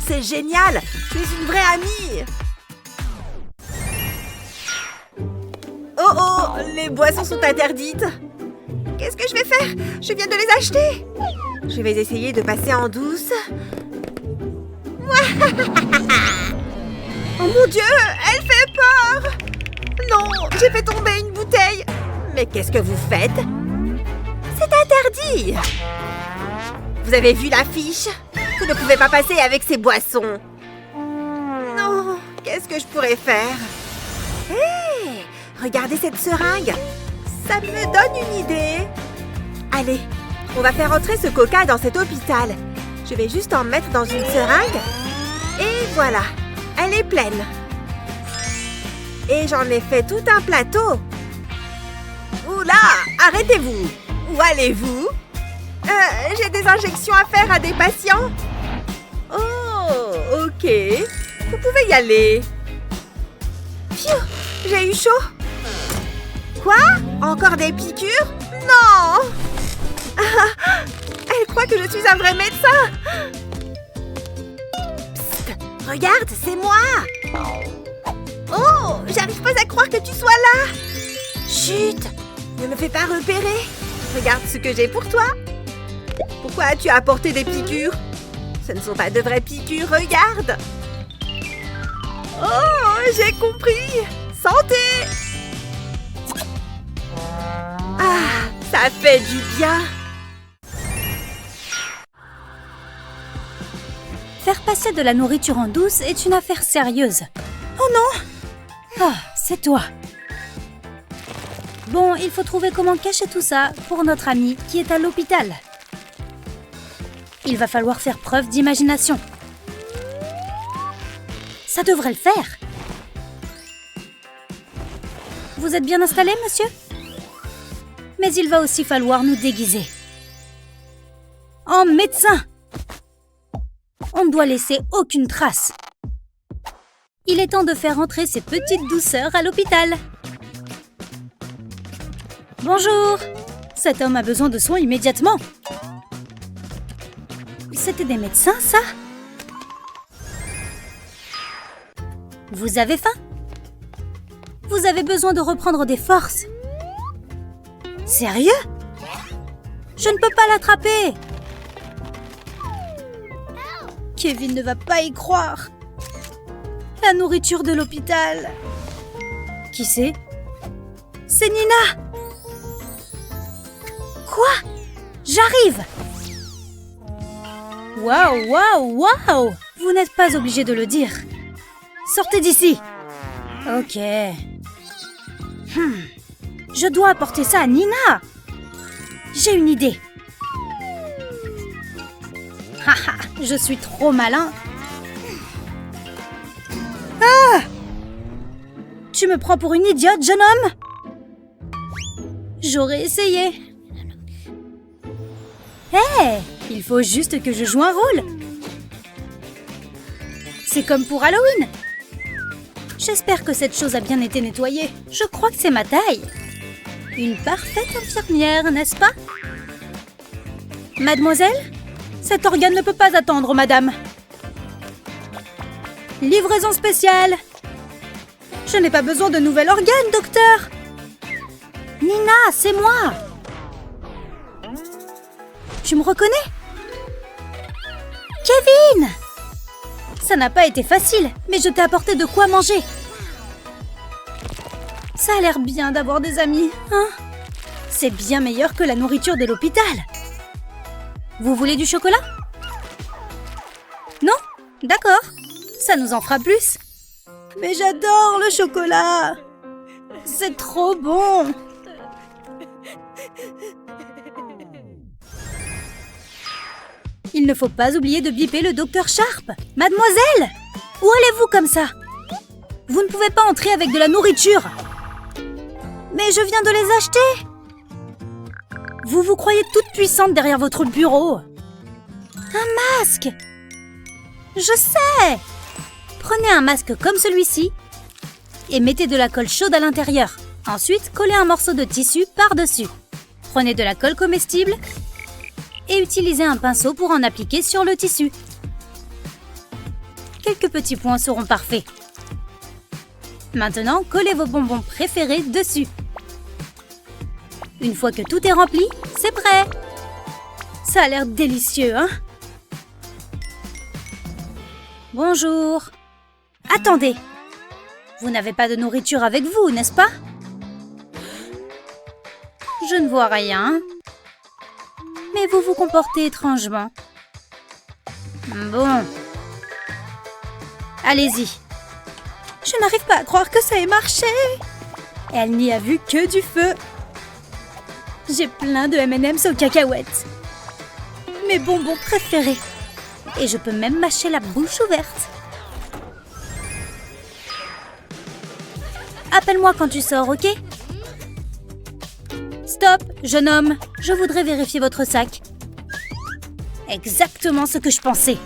C'est génial. Tu es une vraie amie. Oh oh, les boissons sont interdites. Qu'est-ce que je vais faire? Je viens de les acheter. Je vais essayer de passer en douce. Oh mon Dieu, elle fait peur! Non, j'ai fait tomber une bouteille. Mais qu'est-ce que vous faites? C'est interdit! Vous avez vu l'affiche? Vous ne pouvez pas passer avec ces boissons. Non, qu'est-ce que je pourrais faire? Hé! Regardez cette seringue! Ça me donne une idée! Allez, on va faire entrer ce coca dans cet hôpital. Je vais juste en mettre dans une seringue. Et voilà, elle est pleine. Et j'en ai fait tout un plateau. Oula, arrêtez-vous! Où allez-vous? J'ai des injections à faire à des patients. Oh, ok. Vous pouvez y aller. Pfiou, j'ai eu chaud. Quoi? Encore des piqûres? Non! Elle croit que je suis un vrai médecin. Psst, regarde, c'est moi. Oh, j'arrive pas à croire que tu sois là. Chut, ne me fais pas repérer. Regarde ce que j'ai pour toi. Pourquoi as-tu apporté des piqûres? Ce ne sont pas de vraies piqûres, regarde. Oh, j'ai compris. Santé. Ah, ça fait du bien.
Faire passer de la nourriture en douce est une affaire sérieuse. Oh non! Ah, c'est toi. Bon, il faut trouver comment cacher tout ça pour notre ami qui est à l'hôpital. Il va falloir faire preuve d'imagination. Ça devrait le faire. Vous êtes bien installé, monsieur? Mais il va aussi falloir nous déguiser. En médecin! On ne doit laisser aucune trace. Il est temps de faire entrer ces petites douceurs à l'hôpital. Bonjour! Cet homme a besoin de soins immédiatement. C'était des médecins, ça? Vous avez faim? Vous avez besoin de reprendre des forces. Sérieux? Je ne peux pas l'attraper. Kevin ne va pas y croire. La nourriture de l'hôpital. Qui c'est? C'est Nina! Quoi? J'arrive! Waouh, waouh, waouh! Vous n'êtes pas obligé de le dire. Sortez d'ici! Ok. Je dois apporter ça à Nina! J'ai une idée. Haha, je suis trop malin. Ah! Tu me prends pour une idiote, jeune homme? J'aurais essayé. Hé! Il faut juste que je joue un rôle. C'est comme pour Halloween. J'espère que cette chose a bien été nettoyée. Je crois que c'est ma taille. Une parfaite infirmière, n'est-ce pas? Mademoiselle? Cet organe ne peut pas attendre, madame. Livraison spéciale. Je n'ai pas besoin de nouvel organe, docteur. Nina, c'est moi. Tu me reconnais? Kevin! Ça n'a pas été facile, mais je t'ai apporté de quoi manger. Ça a l'air bien d'avoir des amis, hein? C'est bien meilleur que la nourriture de l'hôpital. Vous voulez du chocolat? Non? D'accord. Ça nous en fera plus. Mais j'adore le chocolat. C'est trop bon. Il ne faut pas oublier de biper le docteur Sharp. Mademoiselle! Où allez-vous comme ça? Vous ne pouvez pas entrer avec de la nourriture. Mais je viens de les acheter. Vous vous croyez toute puissante derrière votre bureau. Un masque! Je sais! Prenez un masque comme celui-ci et mettez de la colle chaude à l'intérieur. Ensuite, collez un morceau de tissu par-dessus. Prenez de la colle comestible et utilisez un pinceau pour en appliquer sur le tissu. Quelques petits points seront parfaits. Maintenant, collez vos bonbons préférés dessus. Une fois que tout est rempli, c'est prêt. Ça a l'air délicieux, hein? Bonjour. Attendez. Vous n'avez pas de nourriture avec vous, n'est-ce pas? Je ne vois rien. Mais vous vous comportez étrangement. Bon. Allez-y. Je n'arrive pas à croire que ça ait marché. Elle n'y a vu que du feu. J'ai plein de M&M's aux cacahuètes. Mes bonbons préférés. Et je peux même mâcher la bouche ouverte. Appelle-moi quand tu sors, ok? Stop, jeune homme. Je voudrais vérifier votre sac. Exactement ce que je pensais.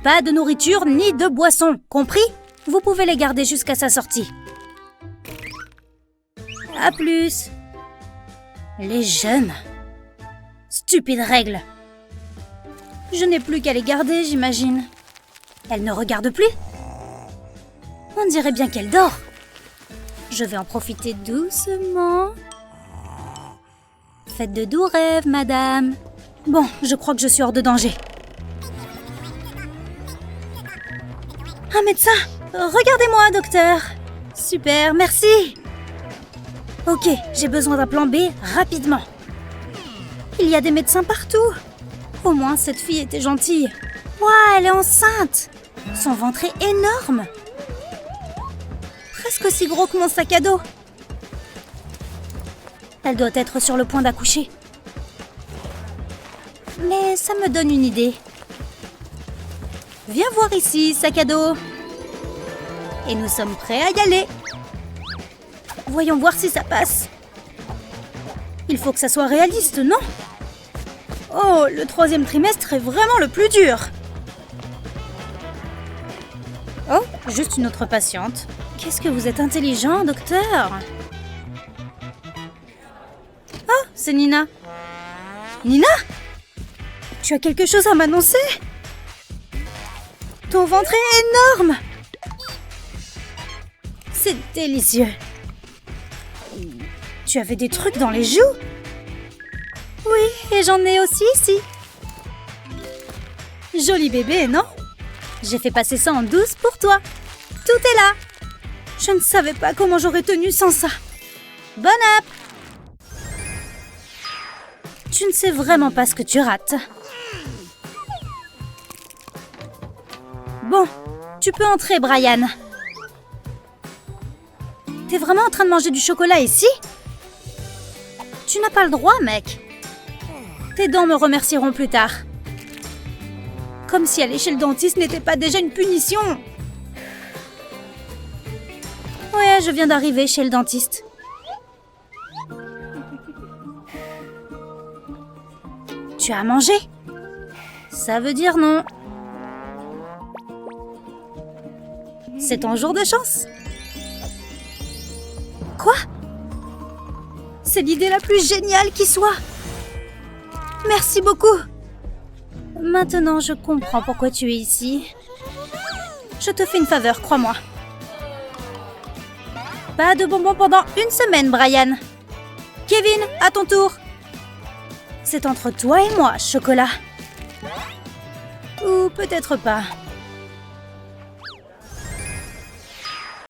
Pas de nourriture ni de boisson, compris? Vous pouvez les garder jusqu'à sa sortie. À plus. Les jeunes. Stupide règle. Je n'ai plus qu'à les garder, j'imagine. Elle ne regarde plus? On dirait bien qu'elle dort. Je vais en profiter doucement. Faites de doux rêves, madame. Bon, je crois que je suis hors de danger. Un médecin! Regardez-moi, docteur! Super, merci! Ok, j'ai besoin d'un plan B rapidement. Il y a des médecins partout. Au moins, cette fille était gentille. Ouah, elle est enceinte! Son ventre est énorme! Presque aussi gros que mon sac à dos. Elle doit être sur le point d'accoucher. Mais ça me donne une idée. Viens voir ici, sac à dos. Et nous sommes prêts à y aller. Voyons voir si ça passe. Il faut que ça soit réaliste, non? Oh, le 3e trimestre est vraiment le plus dur. Oh, juste une autre patiente. Qu'est-ce que vous êtes intelligent, docteur? Oh, c'est Nina. Nina? Tu as quelque chose à m'annoncer? Ton ventre est énorme! C'est délicieux. Tu avais des trucs dans les joues? Oui, et j'en ai aussi ici. Joli bébé, non? J'ai fait passer ça en douce pour toi. Tout est là. Je ne savais pas comment j'aurais tenu sans ça. Bon app! Tu ne sais vraiment pas ce que tu rates. Bon, tu peux entrer, Brian. T'es vraiment en train de manger du chocolat ici? Tu n'as pas le droit, mec. Tes dents me remercieront plus tard. Comme si aller chez le dentiste n'était pas déjà une punition. Ouais, je viens d'arriver chez le dentiste. Tu as mangé? Ça veut dire non. C'est ton jour de chance. Quoi? C'est l'idée la plus géniale qui soit. Merci beaucoup. Maintenant, je comprends pourquoi tu es ici. Je te fais une faveur, crois-moi. Pas de bonbons pendant une semaine, Brian. Kevin, à ton tour. C'est entre toi et moi, chocolat. Ou peut-être pas.